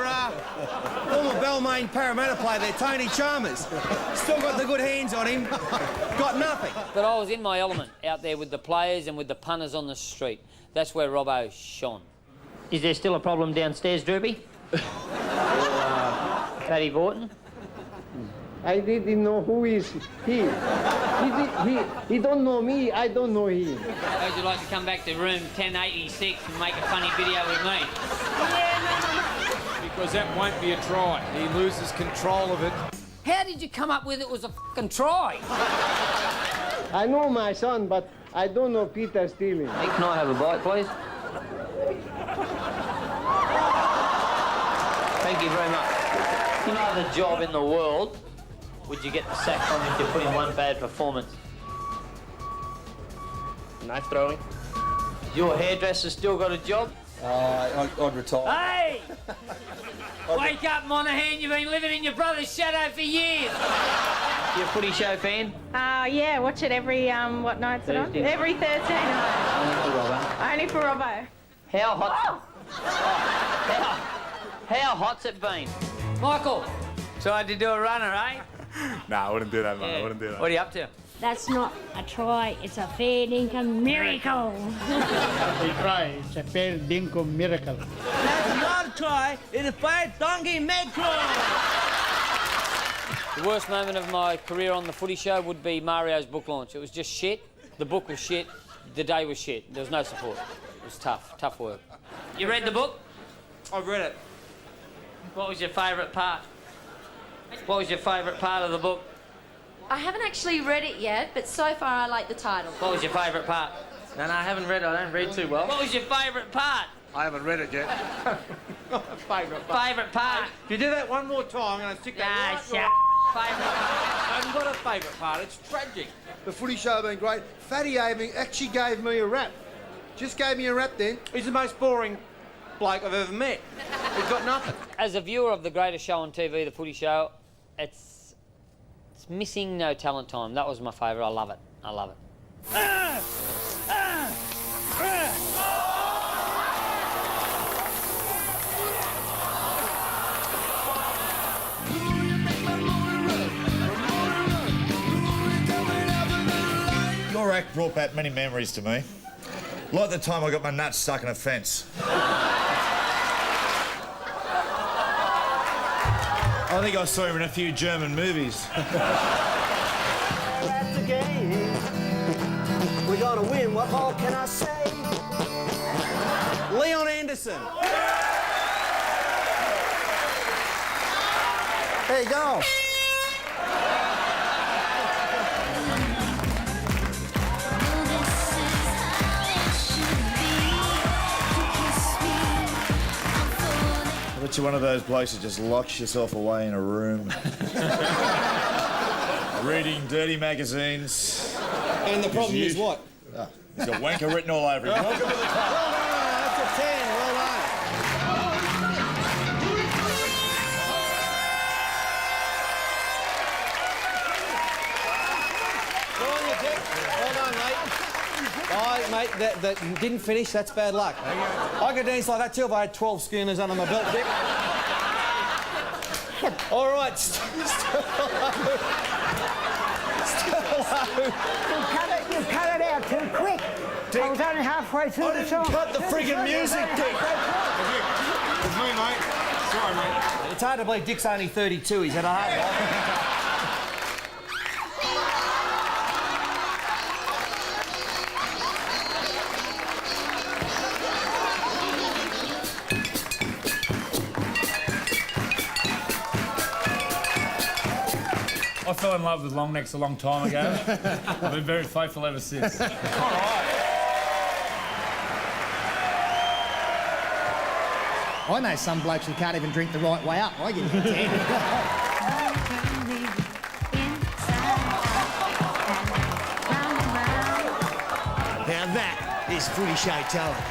Balmain Parramatta player there, Tony Chalmers. Still got the good hands on him. Got nothing. But I was in my element out there with the players and with the punters on the street. That's where Robbo shone. Is there still a problem downstairs, Derby? Paddy Vorton? I didn't know who is he. He don't know me, I don't know him. Would you like to come back to room 1086 and make a funny video with me? Because that won't be a try. He loses control of it. How did you come up with it was a fucking try? I know my son, but I don't know Peter Stealing. Hey, can I have a bite, please? Thank you very much. You know the job in the world. Would you get the sack from if you put in one bad performance? Knife throwing. Your hairdresser still got a job? I'd retire. Hey! Wake up, Monaghan. You've been living in your brother's shadow for years. You a Footy Show fan? Yeah, watch it every, what night's it on? Thursday. Every Thursday night. Only for Robbo. Only for Robbo. How hot? How hot's it been? Michael, tried to do a runner, eh? No, I wouldn't do that, mate. Yeah. I wouldn't do that. What are you up to? That's not a try, it's a fair dinkum miracle. A try, it's a fair dinkum miracle. That's not a try, it's a fair donkey miracle. The worst moment of my career on the footy show would be Mario's book launch. It was just shit. The book was shit. The day was shit. There was no support. It was tough work. You read the book? I've read it. What was your favourite part? What was your favourite part of the book? I haven't actually read it yet, but so far I like the title. What was your favourite part? No, I haven't read it. I don't read too well. What was your favourite part? I haven't read it yet. Favourite part. Favourite part? If you do that one more time, I'm going to stick that right shut. Favourite part? I haven't got a favourite part. It's tragic. The footy show has been great. Fatty actually gave me a rap. Just gave me a rap then. He's the most boring bloke I've ever met. He's got nothing. As a viewer of the greatest show on TV, the footy show, it's missing no talent time. That was my favourite. I love it. I love it. Your act brought back many memories to me. Like the time I got my nuts stuck in a fence. I think I saw him in a few German movies. At the game, we're gonna win. What more can I say? Leon Anderson. There you go. I bet you're one of those blokes that just locks yourself away in a room. Reading dirty magazines. And the problem is what? Oh, he's got wanker written all over him. Welcome to the club. Well done, that's a 10. Well done. Go on, you Dick. Well done, mate. Oh, mate, that didn't finish. That's bad luck. I could dance like that too if I had 12 schooners under my belt, Dick. All right, still low. You cut it out too quick. Dick, I was only halfway through the song. cut the friggin' music, Dick. It's me, mate. Sorry, mate. It's hard to believe Dick's only 32. He's had a hard life. I fell in love with long necks a long time ago. I've been very faithful ever since. I know some blokes who can't even drink the right way up. I get it. Now that is footy show talent.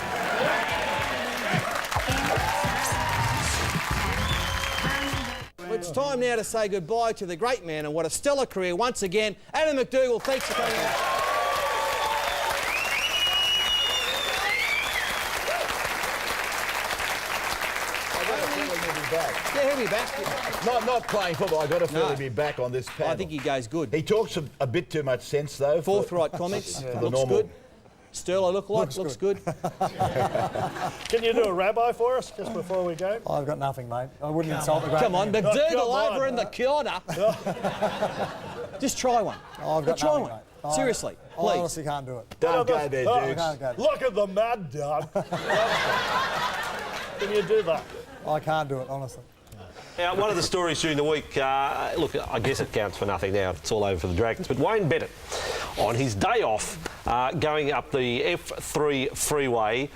It's time now to say goodbye to the great man and what a stellar career once again. Adam MacDougall, thanks for coming out. Yeah, he'll be back. Not playing football. I got to feel he'll be back on this panel. I think he goes good. He talks a bit too much sense though. Forthright comments. For the Looks normal. good. Sterler looks good. Can you do a Rabbo for us just before we go? I've got nothing, mate. I wouldn't insult the great Come on, man. MacDougall over in the corner. Just try one. I've got try nothing, one. mate. Seriously, I please. honestly can't do it. Don't go there, I dudes. can't go. Look at the mad dog. Can you do that? I can't do it, honestly. Now, one of the stories during the week, look, I guess it counts for nothing now. It's all over for the Dragons. But Wayne Bennett, on his day off, going up the F3 freeway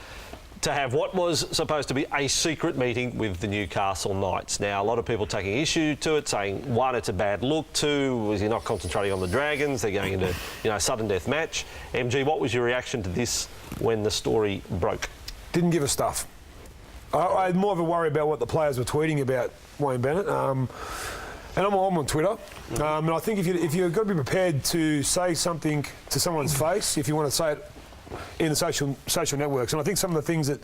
to have what was supposed to be a secret meeting with the Newcastle Knights. Now, a lot of people taking issue to it, saying, one, it's a bad look, two, was he not concentrating on the Dragons? They're going into, sudden death match. MG, what was your reaction to this when the story broke? Didn't give a stuff. I had more of a worry about what the players were tweeting about Wayne Bennett. And I'm on Twitter. And I think if you've got to be prepared to say something to someone's face, if you want to say it in the social networks. And I think some of the things that,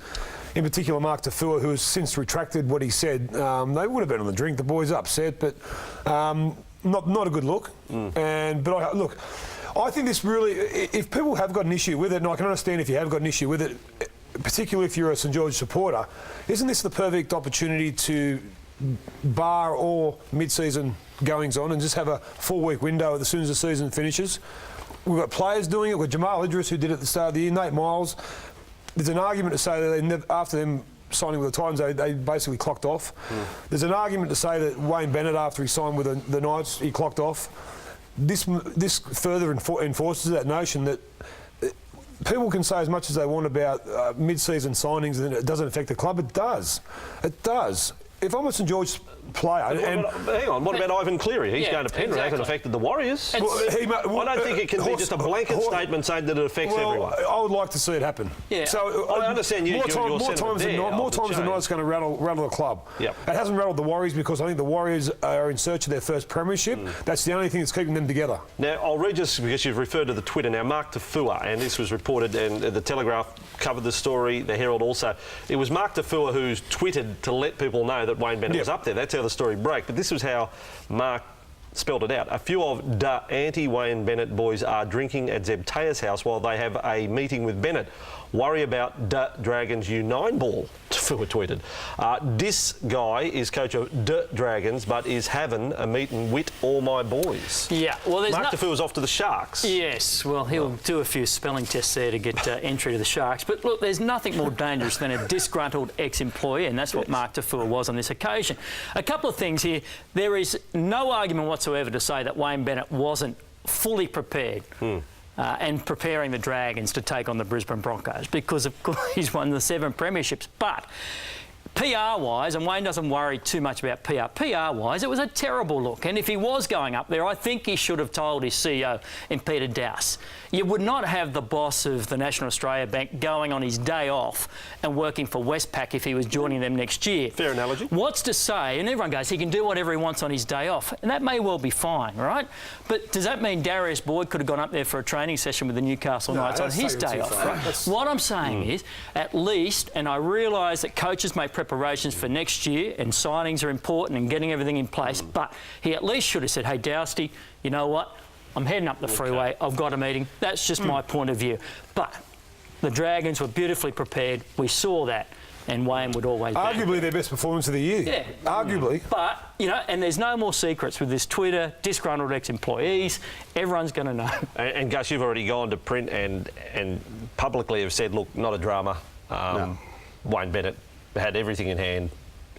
in particular, Mark Tahir, who has since retracted what he said, they would have been on the drink. The boys are upset, but not a good look. Look, I think this really, if people have got an issue with it, and I can understand if you have got an issue with it, particularly if you're a St George supporter, isn't this the perfect opportunity to bar all mid-season goings on and just have a 4-week window as soon as the season finishes? We've got players doing it. We've got Jamal Idris, who did it at the start of the year, Nate Miles. There's an argument to say that after them signing with the Titans, they basically clocked off. There's an argument to say that Wayne Bennett, after he signed with the Knights, he clocked off. This further enforces that notion that people can say as much as they want about mid-season signings and it doesn't affect the club. It does. It does. If I'm a St George player... hang on, what about Ivan Cleary? He's going to Penrith. Hasn't affected the Warriors. I don't think it can be just a blanket statement saying that it affects everyone. I would like to see it happen. Yeah. So I understand more times than the Knights going to rattle the club. Yep. It hasn't rattled the Warriors because I think the Warriors are in search of their first premiership. That's the only thing that's keeping them together. Now, I'll read just because you've referred to the Twitter. Now, Mark Tafua, and this was reported, and the Telegraph covered the story, the Herald also. It was Mark Tafua who's tweeted to let people know that Wayne Bennett was up there. That's how the story broke. But this was how Mark spelled it out. A few of the anti-Wayne Bennett boys are drinking at Zeb Tahir's house while they have a meeting with Bennett. Worry about the Dragons U9 ball, Tafua tweeted. This guy is coach of the Dragons, but is having a meeting with all my boys. Yeah, well, there's Mark Tafua's off to the Sharks. Yes, well, he'll do a few spelling tests there to get entry to the Sharks. But look, there's nothing more dangerous than a disgruntled ex-employee, and that's what Mark Tafua was on this occasion. A couple of things here. There is no argument whatsoever to say that Wayne Bennett wasn't fully prepared. And preparing the Dragons to take on the Brisbane Broncos because, of course, he's won the 7 premierships. But PR-wise, and Wayne doesn't worry too much about PR-wise, it was a terrible look. And if he was going up there, I think he should have told his CEO, Peter Dowse, you would not have the boss of the National Australia Bank going on his day off and working for Westpac if he was joining them next year. Fair analogy. What's to say, and everyone goes, he can do whatever he wants on his day off, and that may well be fine, right? But does that mean Darius Boyd could have gone up there for a training session with the Newcastle Knights on his day off? Right? What I'm saying is, at least, and I realise that coaches make preparations for next year and signings are important and getting everything in place, but he at least should have said, hey, Dowsty, you know what? I'm heading up the freeway. I've got a meeting. That's just my point of view. But the Dragons were beautifully prepared. We saw that. And Wayne would always be. Arguably their best performance of the year. Yeah. Arguably. But, you know, and there's no more secrets with this Twitter, disgruntled ex-employees. Everyone's going to know. And Gus, you've already gone to print and publicly have said, look, not a drama. Wayne Bennett had everything in hand.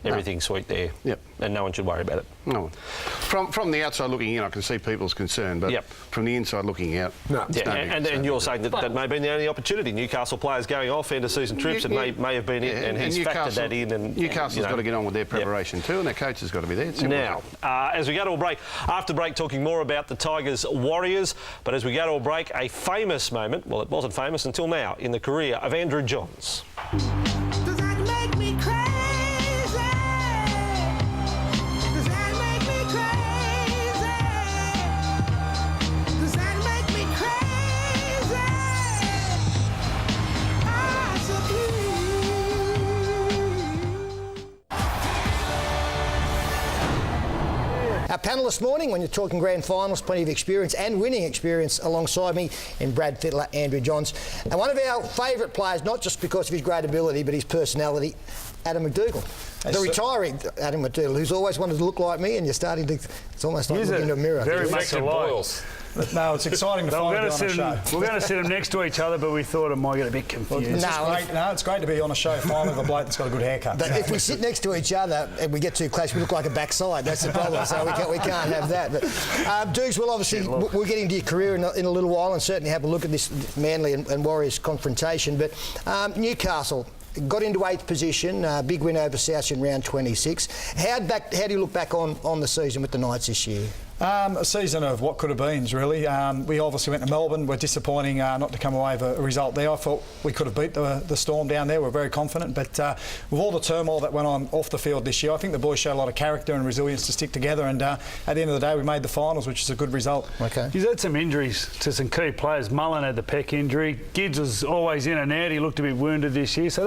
Everything's sweet there. Yep. And no one should worry about it. No one. From the outside looking in, I can see people's concern, but from the inside looking out, no. And you're saying that may have been the only opportunity. Newcastle players going off end of season trips, and may have been it, and he's factored that in. And Newcastle's got to get on with their preparation too, and their coach has got to be there. Now, as we go to a break, after break, talking more about the Tigers Warriors, but as we go to a break, a famous moment, well, it wasn't famous until now, in the career of Andrew Johns. Our panel this morning, when you're talking grand finals, plenty of experience and winning experience alongside me in Brad Fittler, Andrew Johns. And one of our favourite players, not just because of his great ability, but his personality, Adam MacDougall. The retiree Adam MacDougall, who's always wanted to look like me, and you're starting to, it's almost like looking into a mirror. Very much alike. No, it's exciting to finally be on a show. We're going to sit them next to each other, but we thought it might get a bit confused. It's great to be on a show finally with a bloke that's got a good haircut. But if we sit next to each other and we get too close, we look like a backside. That's the problem. So we can't have that. But Dukes, well, obviously, we're getting to your career in a little while, and certainly have a look at this Manly and Warriors confrontation. But Newcastle got into 8th position, big win over South in round 26. How do you look back on the season with the Knights this year? A season of what could have been, really. We obviously went to Melbourne. We're disappointing not to come away with a result there. I thought we could have beat the Storm down there. We're very confident. But with all the turmoil that went on off the field this year, I think the boys showed a lot of character and resilience to stick together. And at the end of the day, we made the finals, which is a good result. Okay. He's had some injuries to some key players. Mullen had the pec injury. Gids was always in and out. He looked a bit wounded this year, so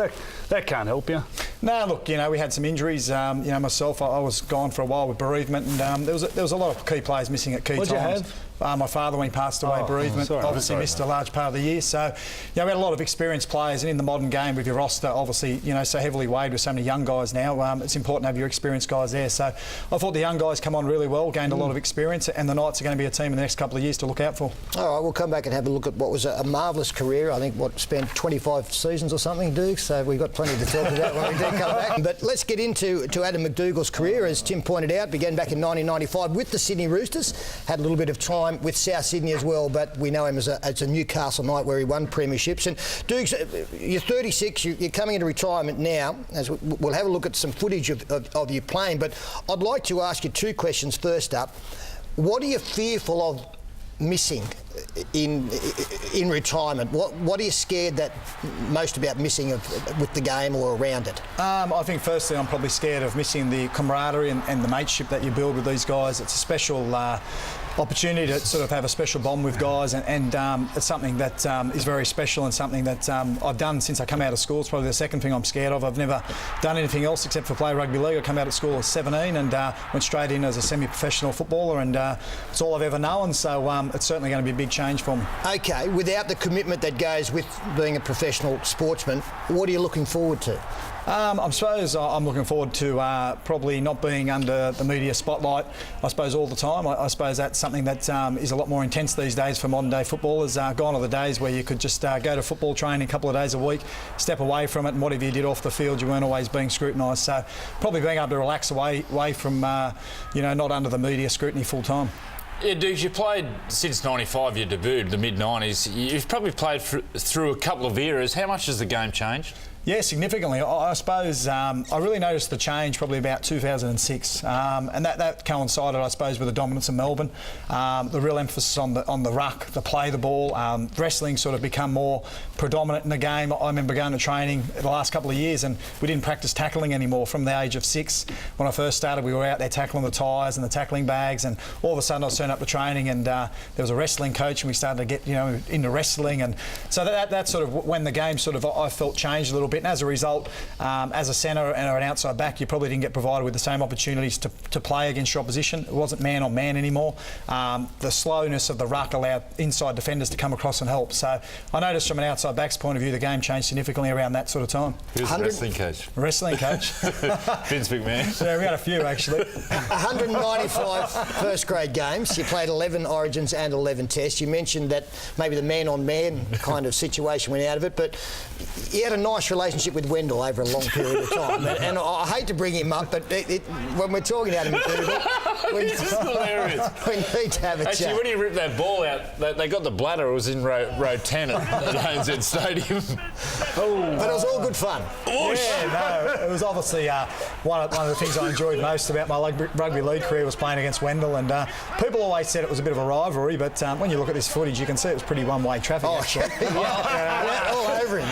that can't help you. No, look, we had some injuries. Myself, I was gone for a while with bereavement, and there was a lot of key players missing at key What'd you times. My father, when he passed away, bereavement, obviously missed a large part of the year. So, we had a lot of experienced players, and in the modern game with your roster, obviously, so heavily weighed with so many young guys now, it's important to have your experienced guys there. So, I thought the young guys come on really well, gained a lot of experience, and the Knights are going to be a team in the next couple of years to look out for. All right, we'll come back and have a look at what was a marvellous career. I think, spent 25 seasons or something, Duke, so we've got plenty to talk about when we do come back. But let's get into Adam McDougall's career. As Tim pointed out, began back in 1995 with the Sydney Roosters, had a little bit of time with South Sydney as well, but we know him as a Newcastle Knight where he won premierships. And Dukes, you're 36, you're coming into retirement now, as we'll have a look at some footage of you playing, but I'd like to ask you two questions. First up, what are you fearful of missing in retirement? What are you scared most about missing with the game or around it? I think firstly I'm probably scared of missing the camaraderie and the mateship that you build with these guys. It's a special opportunity to sort of have a special bond with guys, and it's something that is very special and something that I've done since I come out of school. It's probably the second thing I'm scared of. I've never done anything else except for play rugby league. I come out of school at 17 and went straight in as a semi-professional footballer, and it's all I've ever known, so it's certainly going to be a big change for me. OK, without the commitment that goes with being a professional sportsman, what are you looking forward to? I suppose I'm looking forward to probably not being under the media spotlight, I suppose, all the time. I suppose that's something that is a lot more intense these days for modern day footballers. Gone are the days where you could just go to football training a couple of days a week, step away from it, and whatever you did off the field, you weren't always being scrutinised. So probably being able to relax away from, not under the media scrutiny full time. Yeah, Dukes, you played since 95, you debuted, the mid-90s. You've probably played through a couple of eras. How much has the game changed? Yeah, significantly. I suppose I really noticed the change probably about 2006, and that coincided, I suppose, with the dominance of Melbourne, the real emphasis on the ruck, the play the ball. Wrestling sort of become more predominant in the game. I remember going to training the last couple of years, and we didn't practice tackling anymore from the age of 6. When I first started, we were out there tackling the tyres and the tackling bags, and all of a sudden I was turning up to training, and there was a wrestling coach, and we started to get into wrestling, and so that sort of when the game sort of I felt changed a little bit. And as a result, as a centre and an outside back, you probably didn't get provided with the same opportunities to play against your opposition. It wasn't man on man anymore. The slowness of the ruck allowed inside defenders to come across and help. So I noticed from an outside back's point of view, the game changed significantly around that sort of time. Who's the wrestling coach? Wrestling coach. Vince McMahon. Yeah, we had a few actually. 195 first grade games. You played 11 Origins and 11 Tests. You mentioned that maybe the man on man kind of situation went out of it, but you had a nice relationship with Wendell over a long period of time. And I hate to bring him up, but when we're talking about him, it's just hilarious. We need to have a Actually, chat. when he ripped that ball out, they got the bladder. It was in row 10 at ANZ Stadium. But it was all good fun. Yeah, no, it was obviously one of the things I enjoyed most about my rugby league career was playing against Wendell, and people always said it was a bit of a rivalry, but when you look at this footage, you can see it was pretty one-way traffic. Actually. All over him.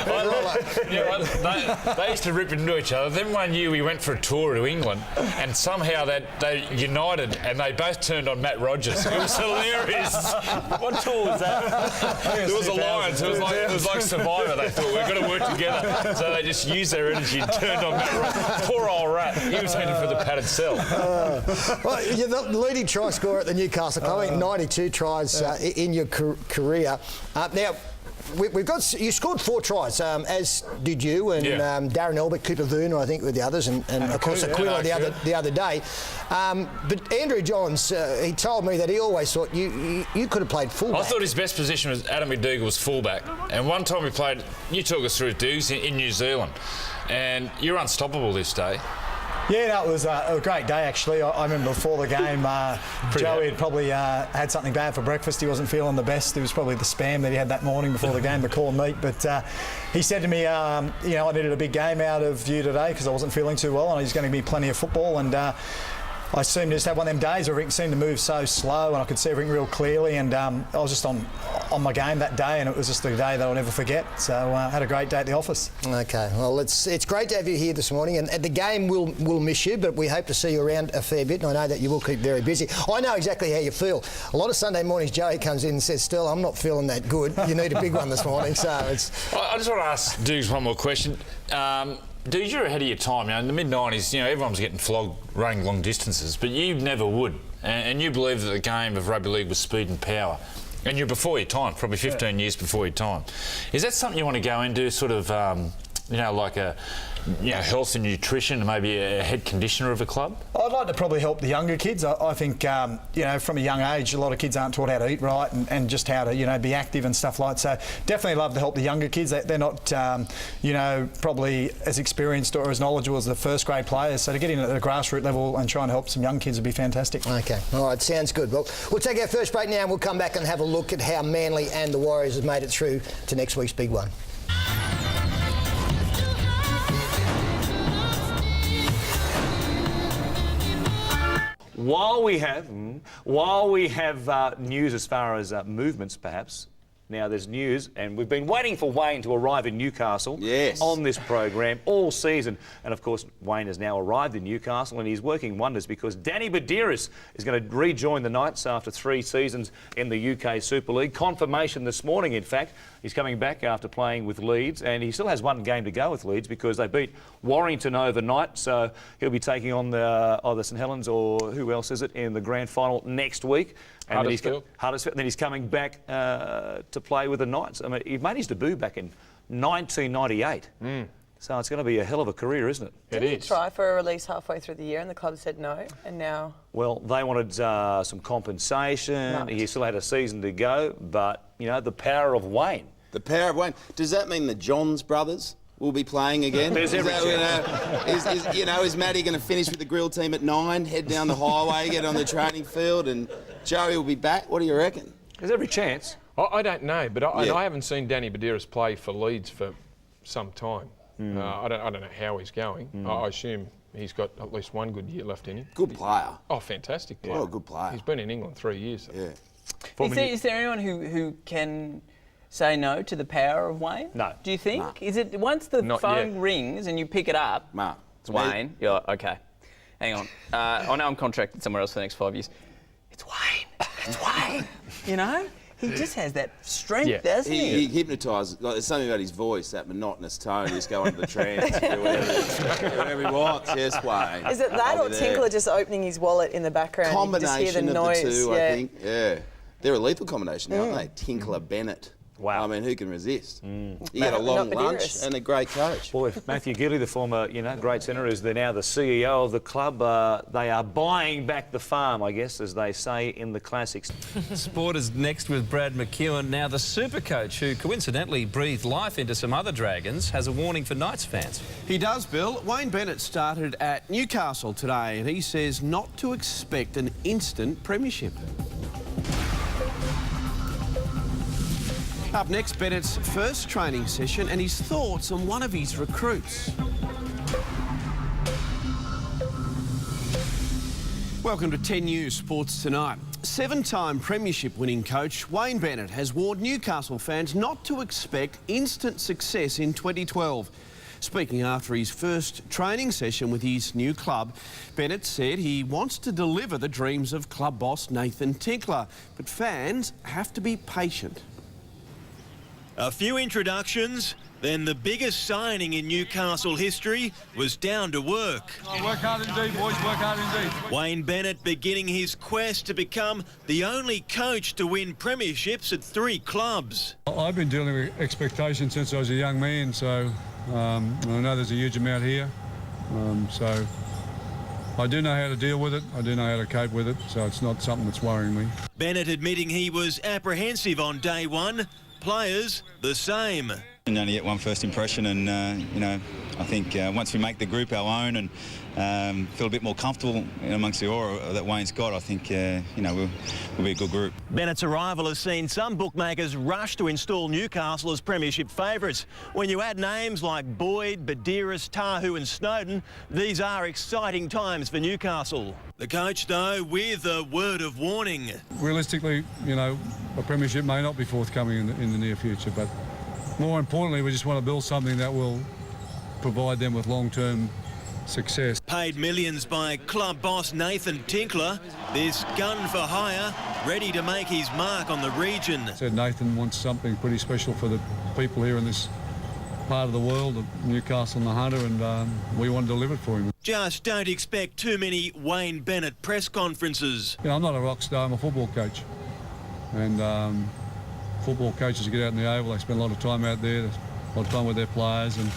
They used to rip into each other. Then one year we went for a tour to England, and somehow they united, and they both turned on Matt Rogers. It was hilarious. What tour was that? There was alliance. It was like Survivor. They thought we've got to work together, so they just used their energy and turned on Matt Rogers. Poor old rat. He was heading for the padded cell. Well, you're the leading try scorer at the Newcastle Club. I think 92 tries in your career. Now, we've got you scored 4 tries, as did you, and Darren Elbert, Cooper Vuna, I think, were the others, and of course Akuila the other day. But Andrew Johns, he told me that he always thought you could have played fullback. I thought his best position was Adam McDougall was fullback, and one time we played. You took us through Dukes in New Zealand, and you're unstoppable this day. Yeah, no, it was a great day, actually. I remember before the game, Joey had probably had something bad for breakfast. He wasn't feeling the best. It was probably the spam that he had that morning before the game, the corned meat. But he said to me, I needed a big game out of you today because I wasn't feeling too well, and there's going to be plenty of football. And I seemed to just have one of them days where everything seemed to move so slow and I could see everything real clearly, and I was just on my game that day, and it was just a day that I'll never forget. So I had a great day at the office. Okay, well, it's great to have you here this morning, and the game will miss you, but we hope to see you around a fair bit, and I know that you will keep very busy. I know exactly how you feel. A lot of Sunday mornings, Joey comes in and says, "Still, I'm not feeling that good. You need a big one this morning." So it's. I just want to ask Dukes one more question. Dude, you're ahead of your time. In the mid-90s, everyone was getting flogged running long distances, but you never would. and you believe that the game of rugby league was speed and power. And you're before your time, probably 15 years before your time. Is that something you want to go into, sort of, you know, like a health and nutrition, maybe a head conditioner of a club? I'd like to probably help the younger kids. I think, you know, from a young age, a lot of kids aren't taught how to eat right and just how to, you know, be active and stuff like that. So definitely love to help the younger kids. They're not, you know, probably as experienced or as knowledgeable as the first grade players. So to get in at the grassroots level and try and help some young kids would be fantastic. Okay, all right, sounds good. Well, we'll take our first break now and we'll come back and have a look at how Manly and the Warriors have made it through to next week's big one. While we have news as far as movements, perhaps, now there's news, and we've been waiting for Wayne to arrive in Newcastle on this program all season. And, of course, Wayne has now arrived in Newcastle, and he's working wonders because Danny Buderus is going to rejoin the Knights after 3 seasons in the UK Super League. Confirmation this morning, in fact. He's coming back after playing with Leeds, and he still has 1 game to go with Leeds because they beat Warrington overnight, so he'll be taking on either St Helens or who else is it in the grand final next week. And Huddersfield. Then he's coming back to play with the Knights. I mean, he made his debut back in 1998. So it's going to be a hell of a career, isn't it? Didn't he try for a release halfway through the year and the club said no, and now... Well, they wanted some compensation. Right. He still had a season to go, but, you know, the power of Wayne. The power of Wayne. Does that mean the Johns brothers will be playing again? There's every chance. Is Matty going to finish with the grill team at 9, head down the highway, get on the training field, and Joey will be back? What do you reckon? There's every chance. I don't know, but I haven't seen Danny Buderus play for Leeds for some time. I don't know how he's going. I assume he's got at least 1 good year left in him. Good player. Oh, fantastic player. Oh, good player. He's been in England 3 years. Yeah. Is there anyone who can say no to the power of Wayne? No. Do you think? No. Is it once the phone rings and you pick it up, it's Wayne, you're like, OK, hang on. I know I'm contracted somewhere else for the next 5 years. It's Wayne. It's Wayne. You know? He just has that strength, doesn't he? He hypnotises. Like, there's something about his voice, that monotonous tone. You just go into the trance and do whatever he wants. Yes, Wayne. Is it that or Tinkler just opening his wallet in the background? Combination you just hear the noise. of the two, I think. Yeah. They're a lethal combination, aren't they? Tinkler, Bennett. Wow. I mean, who can resist? You get a long lunch and a great coach. Boy, Matthew Gidley, the former, great centre, is now the CEO of the club. They are buying back the farm, I guess, as they say in the classics. Sport is next with Brad McEwen. Now, the super coach, who coincidentally breathed life into some other Dragons, has a warning for Knights fans. He does, Bill. Wayne Bennett started at Newcastle today, and he says not to expect an instant premiership. Up next, Bennett's first training session and his thoughts on one of his recruits. Welcome to 10 News Sports Tonight. 7-time premiership winning coach Wayne Bennett has warned Newcastle fans not to expect instant success in 2012. Speaking after his first training session with his new club, Bennett said he wants to deliver the dreams of club boss Nathan Tinkler, but fans have to be patient. A few introductions, then the biggest signing in Newcastle history was down to work. Oh, work hard indeed, boys, work hard indeed. Wayne Bennett beginning his quest to become the only coach to win premierships at 3 clubs. I've been dealing with expectations since I was a young man, so I know there's a huge amount here. So I do know how to deal with it, I do know how to cope with it, so it's not something that's worrying me. Bennett admitting he was apprehensive on day 1. Players, the same. You only get one first impression, and I think once we make the group our own and feel a bit more comfortable amongst the aura that Wayne's got, I think we'll be a good group. Bennett's arrival has seen some bookmakers rush to install Newcastle as premiership favourites. When you add names like Boyd, Buderus, Tahir and Snowden, these are exciting times for Newcastle. The coach, though, with a word of warning. Realistically, a premiership may not be forthcoming in the near future, but more importantly, we just want to build something that will provide them with long-term success. Paid millions by club boss Nathan Tinkler, this gun for hire, ready to make his mark on the region. Said Nathan wants something pretty special for the people here in this part of the world, of Newcastle and the Hunter, and we want to deliver it for him. Just don't expect too many Wayne Bennett press conferences. You know, I'm not a rock star, I'm a football coach. And football coaches get out in the oval, they spend a lot of time out there, a lot of time with their players, and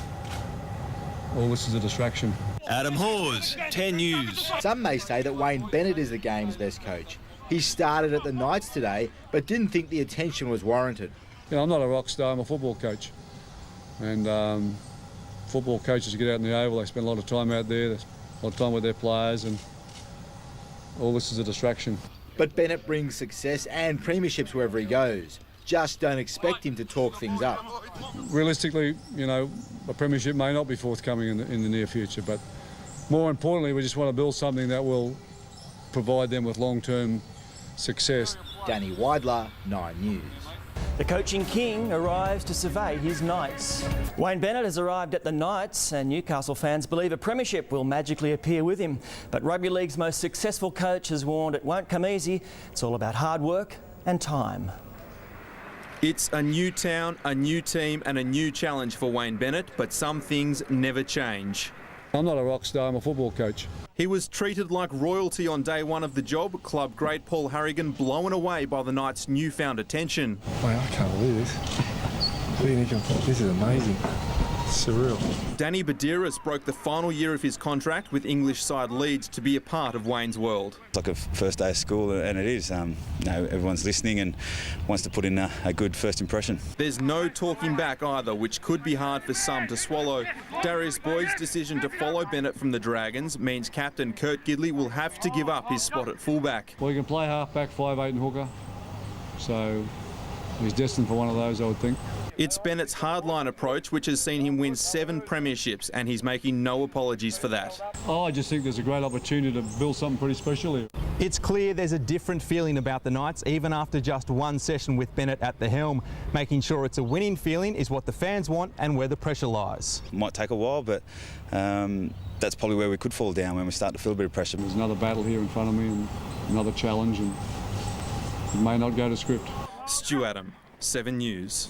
all this is a distraction. Adam Hawes, 10 News. Some may say that Wayne Bennett is the game's best coach. He started at the Knights today, but didn't think the attention was warranted. You know, I'm not a rock star, I'm a football coach. And football coaches get out in the oval, they spend a lot of time out there, a lot of time with their players, and all this is a distraction. But Bennett brings success and premierships wherever he goes. Just don't expect him to talk things up. Realistically, you know, a premiership may not be forthcoming in the near future, but more importantly, we just want to build something that will provide them with long-term success. Danny Weidler, 9 News. The coaching king arrives to survey his Knights. Wayne Bennett has arrived at the Knights, and Newcastle fans believe a premiership will magically appear with him. But Rugby League's most successful coach has warned it won't come easy. It's all about hard work and time. It's a new town, a new team and a new challenge for Wayne Bennett, but some things never change. I'm not a rock star, I'm a football coach. He was treated like royalty on day one of the job. Club great Paul Harragon blown away by the Knights' newfound attention. Mate, I can't believe this. This is amazing. Surreal. Danny Buderus broke the final year of his contract with English side Leeds to be a part of Wayne's world. It's like a first day of school, and it is. You know, everyone's listening and wants to put in a good first impression. There's no talking back either, which could be hard for some to swallow. Darius Boyd's decision to follow Bennett from the Dragons means captain Kurt Gidley will have to give up his spot at fullback. Well, he can play half-back, 5'8" and hooker, so he's destined for one of those, I would think. It's Bennett's hardline approach which has seen him win 7 premierships, and he's making no apologies for that. I just think there's a great opportunity to build something pretty special here. It's clear there's a different feeling about the Knights, even after just one session with Bennett at the helm. Making sure it's a winning feeling is what the fans want and where the pressure lies. It might take a while, but that's probably where we could fall down, when we start to feel a bit of pressure. There's another battle here in front of me and another challenge, and it may not go to script. Stu Adam, 7 News.